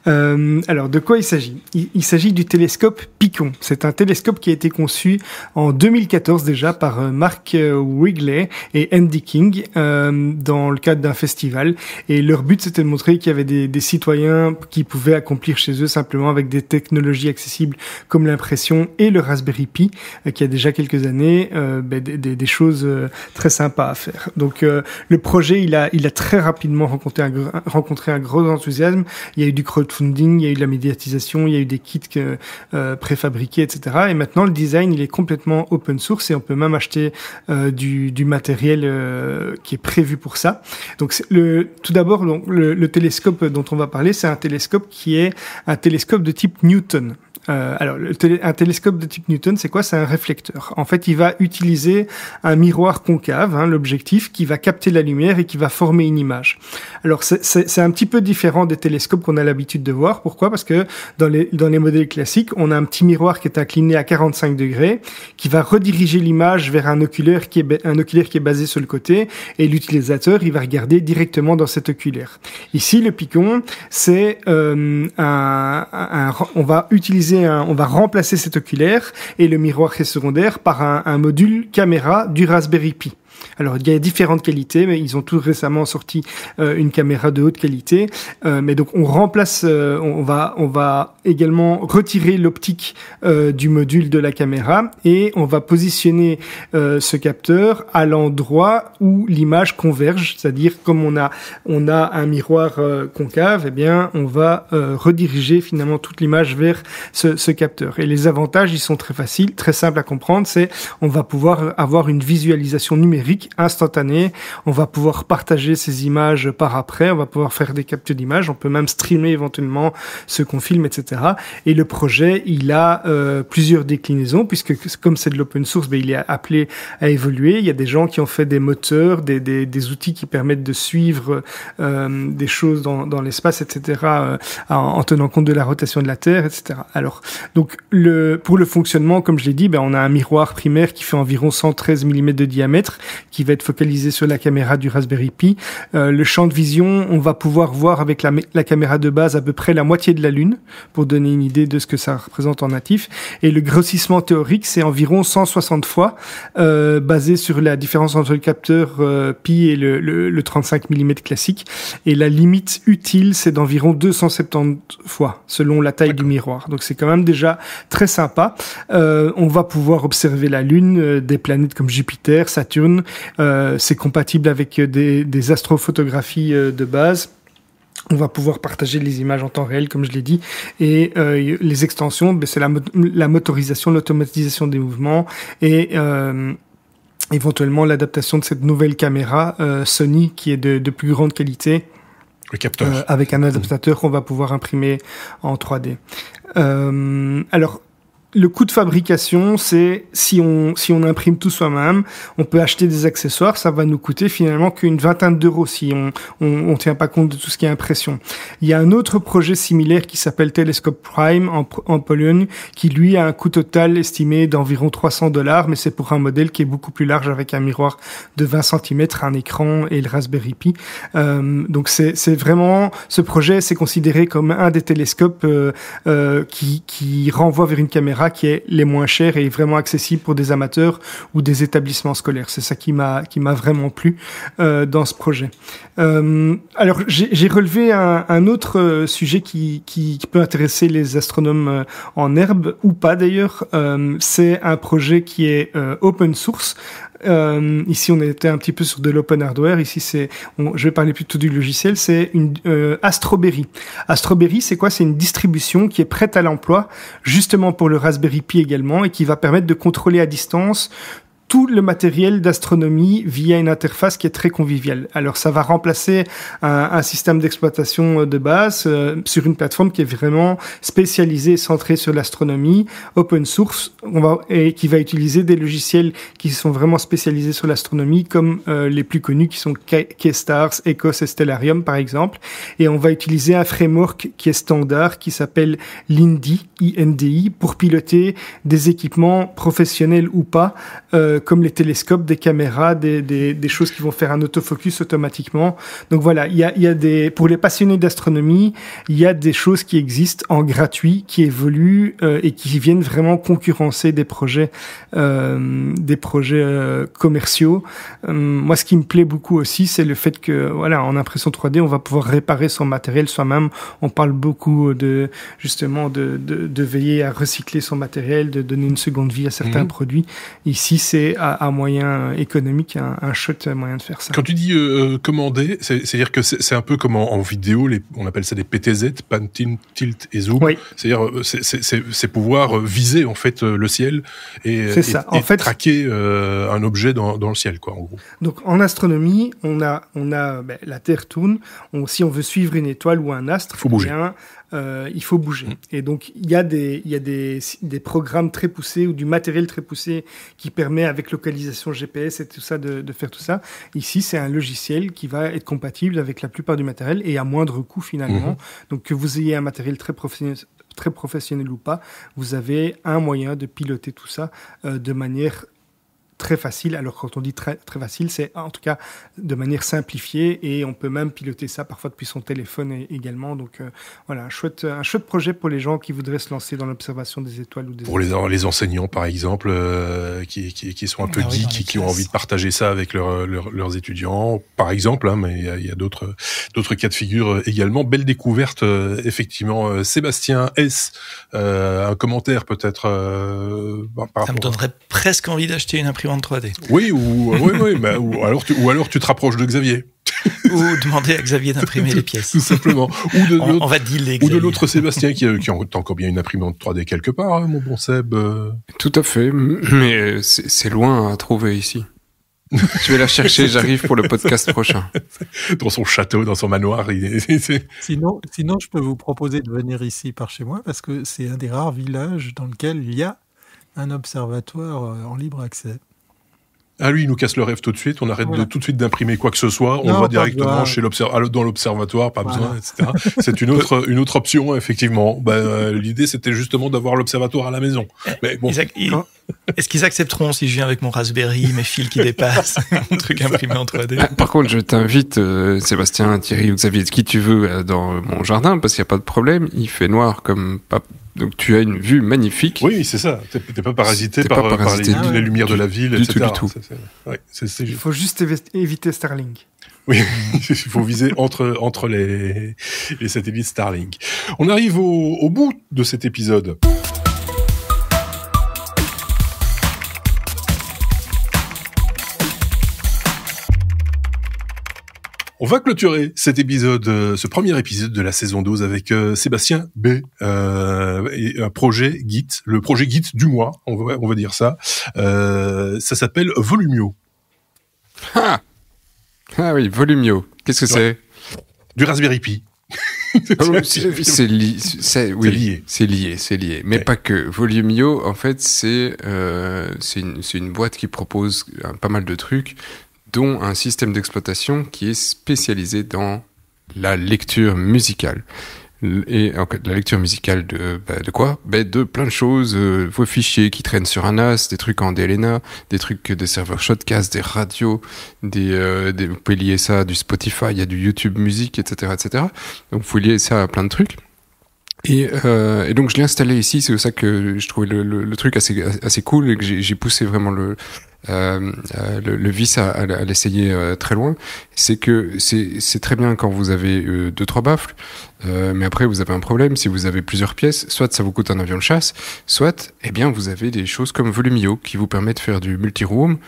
Alors de quoi il s'agit ? Il s'agit du télescope Picon. C'est un télescope qui a été conçu en 2014 déjà par Mark Wrigley et Andy King dans le cadre d'un festival. Et leur but c'était de montrer qu'il y avait des citoyens qui pouvaient accomplir chez eux simplement avec des technologies accessibles comme l'impression et le Raspberry Pi qui a déjà quelques années des choses très sympas à faire. Donc le projet il a très rapidement rencontré un gros enthousiasme. Il y a eu du crowdfunding, il y a eu de la médiatisation, il y a eu des kits préfabriqués, etc. Et maintenant le design il est complètement open source et on peut même acheter du matériel qui est prévu pour ça. Donc tout d'abord le télescope dont on va parler, c'est un télescope qui est un télescope de type Newton. Alors, un télescope de type Newton, c'est quoi ? C'est un réflecteur. En fait, il va utiliser un miroir concave, l'objectif, qui va capter la lumière et qui va former une image. Alors, c'est un petit peu différent des télescopes qu'on a l'habitude de voir. Pourquoi ? Parce que dans les modèles classiques, on a un petit miroir qui est incliné à 45 degrés, qui va rediriger l'image vers un oculaire qui est basé sur le côté, et l'utilisateur, il va regarder directement dans cet oculaire. Ici, le Picon, c'est on va remplacer cet oculaire et le miroir qui est secondaire par un module caméra du Raspberry Pi. Alors, il y a différentes qualités, mais ils ont tout récemment sorti une caméra de haute qualité. Mais donc, on remplace, on va également retirer l'optique du module de la caméra et on va positionner ce capteur à l'endroit où l'image converge, c'est-à-dire comme on a un miroir concave, eh bien, on va rediriger finalement toute l'image vers ce capteur. Et les avantages, ils sont très faciles, très simples à comprendre. C'est on va pouvoir avoir une visualisation numérique numérique instantané. On va pouvoir partager ces images par après. On va pouvoir faire des captures d'images. On peut même streamer éventuellement ce qu'on filme, etc. Et le projet, il a plusieurs déclinaisons, puisque comme c'est de l'open source, il est appelé à évoluer. Il y a des gens qui ont fait des moteurs, des outils qui permettent de suivre des choses dans l'espace, etc., en tenant compte de la rotation de la Terre, etc. Alors, donc, pour le fonctionnement, comme je l'ai dit, on a un miroir primaire qui fait environ 113 mm de diamètre, qui va être focalisé sur la caméra du Raspberry Pi. Le champ de vision, on va pouvoir voir avec la caméra de base à peu près la moitié de la Lune, pour donner une idée de ce que ça représente en natif. Et le grossissement théorique, c'est environ 160 fois, basé sur la différence entre le capteur Pi et le 35 mm classique. Et la limite utile, c'est d'environ 270 fois, selon la taille du miroir. Donc c'est quand même déjà très sympa. On va pouvoir observer la Lune, des planètes comme Jupiter, Saturne. C'est compatible avec des astrophotographies de base. On va pouvoir partager les images en temps réel, comme je l'ai dit. Et les extensions, c'est la motorisation, l'automatisation des mouvements et éventuellement l'adaptation de cette nouvelle caméra Sony qui est de plus grande qualité. Le capteur. Avec un adaptateur qu'on va pouvoir imprimer en 3D. Alors, le coût de fabrication, c'est si on imprime tout soi-même, on peut acheter des accessoires, ça va nous coûter finalement qu'une vingtaine d'euros si on tient pas compte de tout ce qui est impression. Il y a un autre projet similaire qui s'appelle Telescope Prime en Pologne, qui lui a un coût total estimé d'environ $300, mais c'est pour un modèle qui est beaucoup plus large avec un miroir de 20 cm, un écran et le Raspberry Pi. Donc c'est vraiment, ce projet, c'est considéré comme un des télescopes qui renvoie vers une caméra qui est les moins chers et vraiment accessible pour des amateurs ou des établissements scolaires. C'est ça qui m'a vraiment plu dans ce projet. Alors j'ai relevé un autre sujet qui peut intéresser les astronomes en herbe ou pas d'ailleurs. C'est un projet qui est open source. Ici, on était un petit peu sur de l'open hardware. Ici, je vais parler plutôt du logiciel. C'est une Astroberry. Astroberry, c'est quoi? C'est une distribution qui est prête à l'emploi, justement pour le Raspberry Pi également, et qui va permettre de contrôler à distance tout le matériel d'astronomie via une interface qui est très conviviale. Alors, ça va remplacer un système d'exploitation de base sur une plateforme qui est vraiment spécialisée et centrée sur l'astronomie, open source, et qui va utiliser des logiciels qui sont vraiment spécialisés sur l'astronomie, comme les plus connus qui sont K-Stars, ECOS et Stellarium, par exemple. Et on va utiliser un framework qui est standard, qui s'appelle l'INDI, INDI, pour piloter des équipements professionnels ou pas, comme les télescopes, des caméras, des choses qui vont faire un autofocus automatiquement. Donc voilà, il y a pour les passionnés d'astronomie, il y a des choses qui existent en gratuit, qui évoluent et qui viennent vraiment concurrencer des projets commerciaux. Moi, ce qui me plaît beaucoup aussi, c'est le fait que voilà, en impression 3D, on va pouvoir réparer son matériel soi-même. On parle beaucoup de veiller à recycler son matériel, de donner une seconde vie à certains produits. Ici, c'est à moyen économique un chouette moyen de faire ça. Quand tu dis commander, c'est-à-dire que c'est un peu comme en vidéo, on appelle ça des PTZ, pan, tilt et zoom. Oui. C'est-à-dire c'est pouvoir viser en fait le ciel et traquer un objet dans le ciel, quoi, en gros. Donc en astronomie, on a la Terre tourne. Si on veut suivre une étoile ou un astre, il faut bouger. Et donc, il y a des programmes très poussés ou du matériel très poussé qui permet, avec localisation GPS et tout ça, de faire tout ça. Ici, c'est un logiciel qui va être compatible avec la plupart du matériel et à moindre coût, finalement. Donc, que vous ayez un matériel très professionnel ou pas, vous avez un moyen de piloter tout ça de manière très facile. Alors quand on dit très très facile, c'est en tout cas de manière simplifiée et on peut même piloter ça parfois depuis son téléphone également. Donc voilà, un chouette projet pour les gens qui voudraient se lancer dans l'observation des étoiles ou des pour les enseignants par exemple qui sont un peu geeks, qui ont envie de partager ça avec leurs étudiants par exemple, mais il y a d'autres cas de figure également. Belle découverte effectivement. Sébastien S, un commentaire peut-être ça me donnerait presque envie d'acheter une imprimante 3D. Oui, ou alors tu te rapproches de Xavier. Ou demander à Xavier d'imprimer les pièces. Tout simplement. On va dealer Xavier. Ou de l'autre Sébastien qui a encore bien une imprimante 3D quelque part, mon bon Seb. Tout à fait, mais c'est loin à trouver ici. Je vais la chercher, j'arrive pour le podcast prochain. Dans son château, dans son manoir. Sinon, je peux vous proposer de venir ici par chez moi, parce que c'est un des rares villages dans lequel il y a un observatoire en libre accès. Ah, lui, il nous casse le rêve tout de suite. On arrête tout de suite d'imprimer quoi que ce soit. On Non, va pas directement besoin. dans l'observatoire, pas besoin, etc. C'est une autre option, effectivement. L'idée, c'était justement d'avoir l'observatoire à la maison. Mais bon. Est-ce qu'ils accepteront si je viens avec mon Raspberry, mes fils qui dépassent, un truc imprimé en 3D? Par contre, je t'invite, Sébastien, Thierry ou Xavier, qui tu veux, dans mon jardin, parce qu'il n'y a pas de problème. Il fait noir comme pas. Donc tu as une vue magnifique. Oui, c'est ça. T'es pas parasité par les lumières de la ville, etc. Du tout. Il faut juste éviter Starlink. Oui, il faut viser entre les satellites Starlink. On arrive au bout de cet épisode. On va clôturer cet épisode, ce premier épisode de la saison 12 avec Sébastien B. Et un projet Git, le projet Git du mois, on va dire ça. Ça s'appelle Volumio. Ah oui, Volumio. Qu'est-ce que c'est? Du Raspberry Pi. C'est lié. Mais pas que. Volumio, en fait, c'est une boîte qui propose pas mal de trucs, dont un système d'exploitation qui est spécialisé dans la lecture musicale. Et la lecture musicale de quoi? De plein de choses, vos fichiers qui traînent sur un NAS, des trucs en DLNA, des trucs des serveurs Shotcast, des radios, vous pouvez lier ça à du Spotify, il y a du YouTube Music, etc., etc. Donc vous pouvez lier ça à plein de trucs. Et donc je l'ai installé ici, c'est pour ça que je trouvais le truc assez cool et que j'ai poussé vraiment le vice à l'essayer très loin. C'est que c'est très bien quand vous avez 2-3 baffles, mais après vous avez un problème si vous avez plusieurs pièces. Soit ça vous coûte un avion de chasse, soit vous avez des choses comme Volumio qui vous permet de faire du multi-room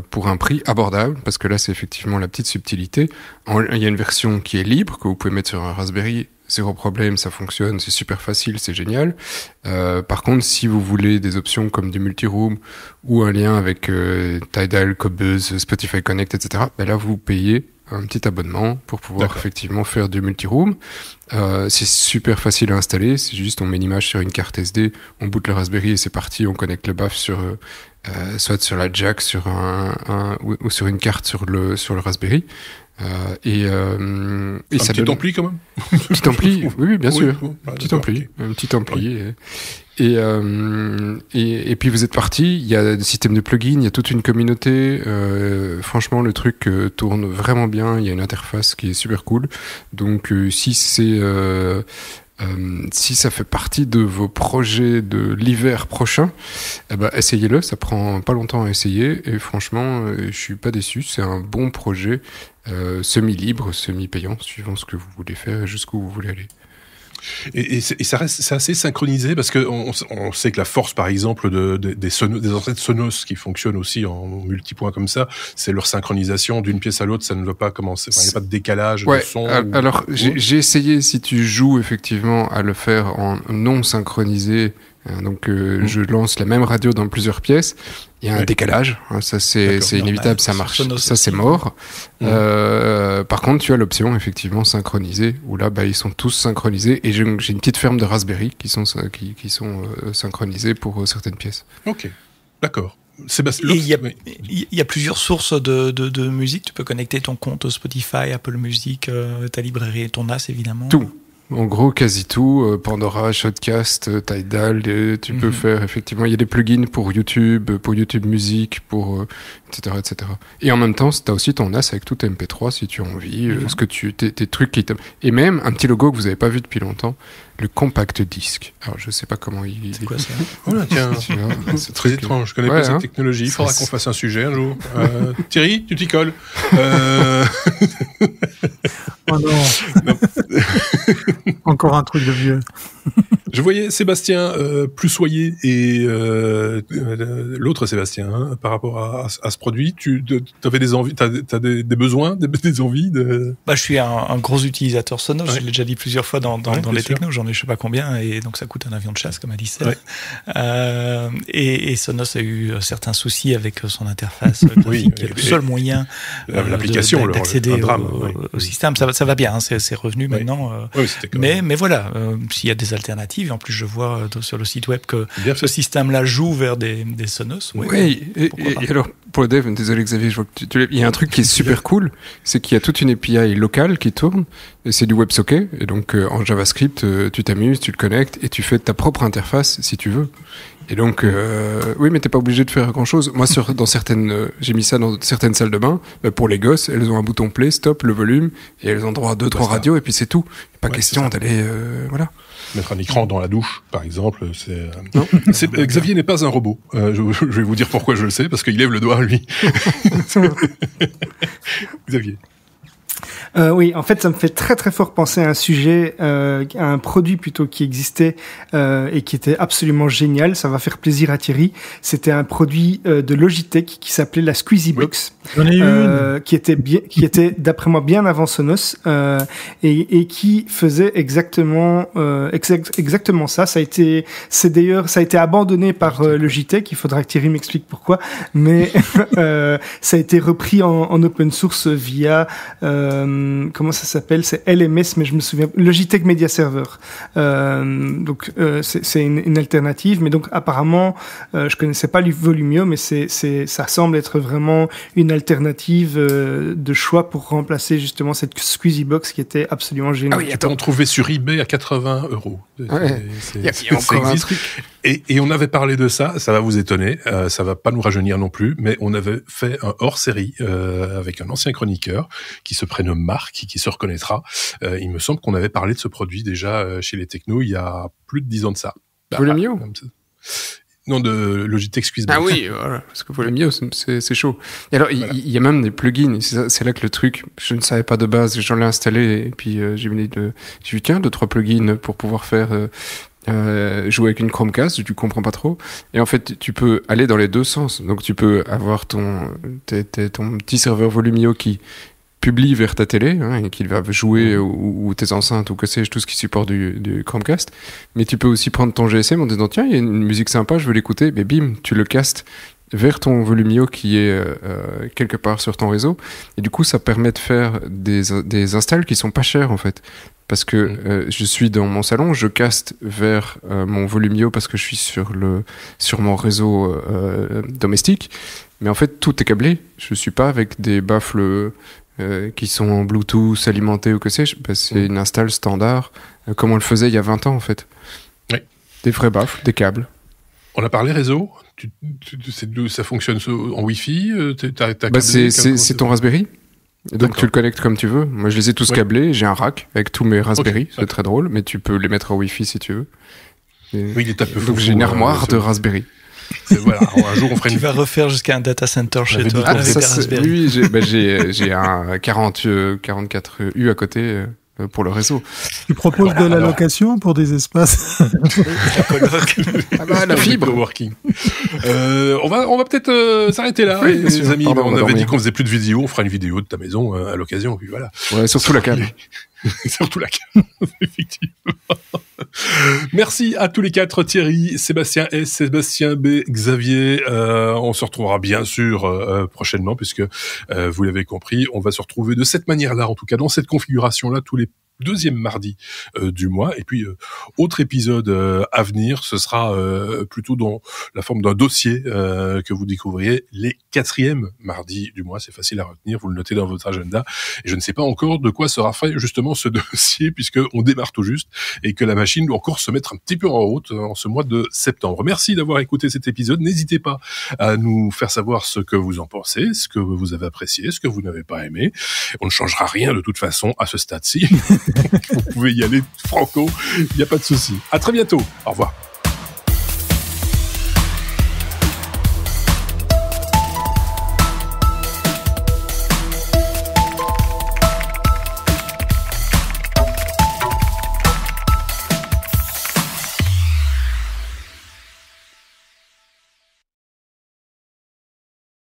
pour un prix abordable, parce que là c'est effectivement la petite subtilité. Il y a une version qui est libre que vous pouvez mettre sur un Raspberry. Zéro problème, ça fonctionne, c'est super facile, c'est génial. Par contre, si vous voulez des options comme du multi-room ou un lien avec Tidal, Cobuzz, Spotify Connect, etc., là, vous payez un petit abonnement pour pouvoir effectivement faire du multi-room. C'est super facile à installer, c'est juste on met une image sur une carte SD, on boot le Raspberry et c'est parti, on connecte le BAF sur soit sur la jack, sur ou sur une carte sur le Raspberry. Et ça petit ampli quand même. Petit ampli, oui, bien sûr. Petit ampli. Un petit ampli. Et puis vous êtes parti. Il y a des systèmes de plugins, il y a toute une communauté. Franchement, le truc tourne vraiment bien. Il y a une interface qui est super cool. Donc, si ça fait partie de vos projets de l'hiver prochain, essayez-le. Ça prend pas longtemps à essayer. Et franchement, je suis pas déçu. C'est un bon projet. Semi-libre, semi-payant, suivant ce que vous voulez faire et jusqu'où vous voulez aller. Et ça reste, c'est assez synchronisé parce que on sait que la force, par exemple, des enceintes Sonos qui fonctionnent aussi en multipoint comme ça, c'est leur synchronisation d'une pièce à l'autre. Ça ne va pas commencer. Il n'y a pas de décalage de son. Alors, j'ai essayé, si tu joues effectivement, à le faire en non synchronisé. Donc je lance la même radio dans plusieurs pièces, il y a un décalage, ça c'est inévitable, ça marche, ça c'est mort. Par contre tu as l'option effectivement synchronisée, où là ils sont tous synchronisés, et j'ai une petite ferme de Raspberry qui sont synchronisés pour certaines pièces. Ok, d'accord. Sébastien, il y a plusieurs sources de musique, tu peux connecter ton compte Spotify, Apple Music, ta librairie et ton NAS évidemment. Tout. En gros, quasi tout, Pandora, Shotcast, Tidal, tu peux faire, effectivement, il y a des plugins pour YouTube Music, etc., etc. Et en même temps, t'as aussi ton NAS avec tout MP3 si tu as envie, tes trucs qui t'aiment. Et même, un petit logo que vous avez pas vu depuis longtemps, le compact disc. Alors, je sais pas comment c'est quoi ça? Voilà, tiens, c'est très étrange. Je connais pas cette technologie. Il faudra qu'on fasse un sujet un jour. Thierry, tu t'y colles. Oh non. Encore un truc de vieux. Je voyais Sébastien plus soyé et l'autre Sébastien par rapport à ce produit. Tu avais des envies, t'as des besoins, des envies de. Je suis un gros utilisateur Sonos. Je l'ai déjà dit plusieurs fois dans les technos. J'en ai je sais pas combien et donc ça coûte un avion de chasse comme a dit Seb. Et Sonos a eu certains soucis avec son interface graphique, qui est le seul moyen l'application d'accéder au système. Ça va bien, c'est revenu maintenant. Mais voilà, s'il y a des alternatives, en plus je vois sur le site web que ce système-là joue vers des Sonos. Oui, et alors pour le dev, désolé Xavier, je vois que il y a un truc qui est super cool, c'est qu'il y a toute une API locale qui tourne, et c'est du WebSocket, et donc en JavaScript, tu t'amuses, tu le connectes, et tu fais ta propre interface si tu veux. Et donc, oui, mais t'es pas obligé de faire grand chose. Moi, j'ai mis ça dans certaines salles de bain. Pour les gosses, elles ont un bouton play, stop, le volume, et elles ont droit à 2-3 radios, et puis c'est tout. Pas question d'aller, voilà. Mettre un écran dans la douche, par exemple, Xavier n'est pas un robot. Je vais vous dire pourquoi je le sais, parce qu'il lève le doigt, lui. Xavier. Oui, en fait, ça me fait très très fort penser à un sujet, à un produit plutôt qui existait et qui était absolument génial. Ça va faire plaisir à Thierry. C'était un produit de Logitech qui s'appelait la Squeezie Box, qui était d'après moi bien avant Sonos et qui faisait exactement ça. Ça a été abandonné par Logitech. Il faudra que Thierry m'explique pourquoi, mais ça a été repris en open source via comment ça s'appelle, c'est LMS, mais je me souviens, Logitech Media Server. Donc c'est une alternative, mais donc apparemment je connaissais pas Volumio, mais ça semble être vraiment une alternative de choix pour remplacer justement cette Squeezie Box qui était absolument géniale. Ah oui, attends, on trouvait sur eBay à 80 €. Ouais. Il y a encore un truc. Et on avait parlé de ça va vous étonner, ça va pas nous rajeunir non plus, mais on avait fait un hors-série avec un ancien chroniqueur qui se prénomme Marc, qui se reconnaîtra. Il me semble qu'on avait parlé de ce produit déjà chez les technos il y a plus de 10 ans de ça. Volumio ? Non, de Logitech Squeeze Box. Ah oui, voilà, parce que Volumio, c'est chaud. Et alors, il y a même des plugins, c'est là que le truc, je ne savais pas de base, j'en ai installé, et puis j'ai vu 2-3 plugins pour pouvoir faire jouer avec une Chromecast, tu comprends pas trop. Et en fait, tu peux aller dans les deux sens. Donc, tu peux avoir ton petit serveur Volumio qui publie vers ta télé, et qu'il va jouer ou tes enceintes ou que sais-je, tout ce qui supporte du Chromecast. Mais tu peux aussi prendre ton GSM en disant tiens, il y a une musique sympa, je veux l'écouter, mais bim, tu le castes vers ton Volumio qui est quelque part sur ton réseau. Et du coup, ça permet de faire des installs qui sont pas chers en fait. Parce que je suis dans mon salon, je caste vers mon Volumio parce que je suis sur mon réseau domestique. Mais en fait, tout est câblé. Je suis pas avec des baffles qui sont en Bluetooth alimentés ou que sais-je. C'est une install standard, comme on le faisait il y a 20 ans en fait. Oui. Des vrais baffles, des câbles. On a parlé réseau. Ça fonctionne en Wi-Fi. C'est ton Raspberry. Et donc tu le connectes comme tu veux. Moi je les ai tous câblés, j'ai un rack avec tous mes Raspberry, c'est très drôle, mais tu peux les mettre en Wi-Fi si tu veux. Oui, il est un peu fou. Donc j'ai une armoire de Raspberry. Voilà, un jour on ferait Tu vas refaire jusqu'à un data center chez toi avec des Raspberry. Oui, j'ai un 44U à côté pour le réseau. Tu proposes de la location pour des espaces. La fibre. Working. On va peut-être s'arrêter là, les amis. On avait dit qu'on faisait plus de vidéos. On fera une vidéo de ta maison à l'occasion. Puis voilà. Ouais, surtout la cam. Surtout la cam, effectivement. Merci à tous les quatre, Thierry, Sébastien S, Sébastien B, Xavier. On se retrouvera bien sûr prochainement, puisque vous l'avez compris, on va se retrouver de cette manière-là, en tout cas dans cette configuration-là, tous les deuxième mardi du mois. Et puis autre épisode à venir, ce sera plutôt dans la forme d'un dossier que vous découvriez les 4e mardis du mois. C'est facile à retenir, vous le notez dans votre agenda. Et je ne sais pas encore de quoi sera fait justement ce dossier, puisque on démarre tout juste et que la machine doit encore se mettre un petit peu en route en ce mois de septembre. Merci d'avoir écouté cet épisode. N'hésitez pas à nous faire savoir ce que vous en pensez, ce que vous avez apprécié, ce que vous n'avez pas aimé. On ne changera rien de toute façon à ce stade-ci. Vous pouvez y aller franco, il n'y a pas de souci. À très bientôt. Au revoir.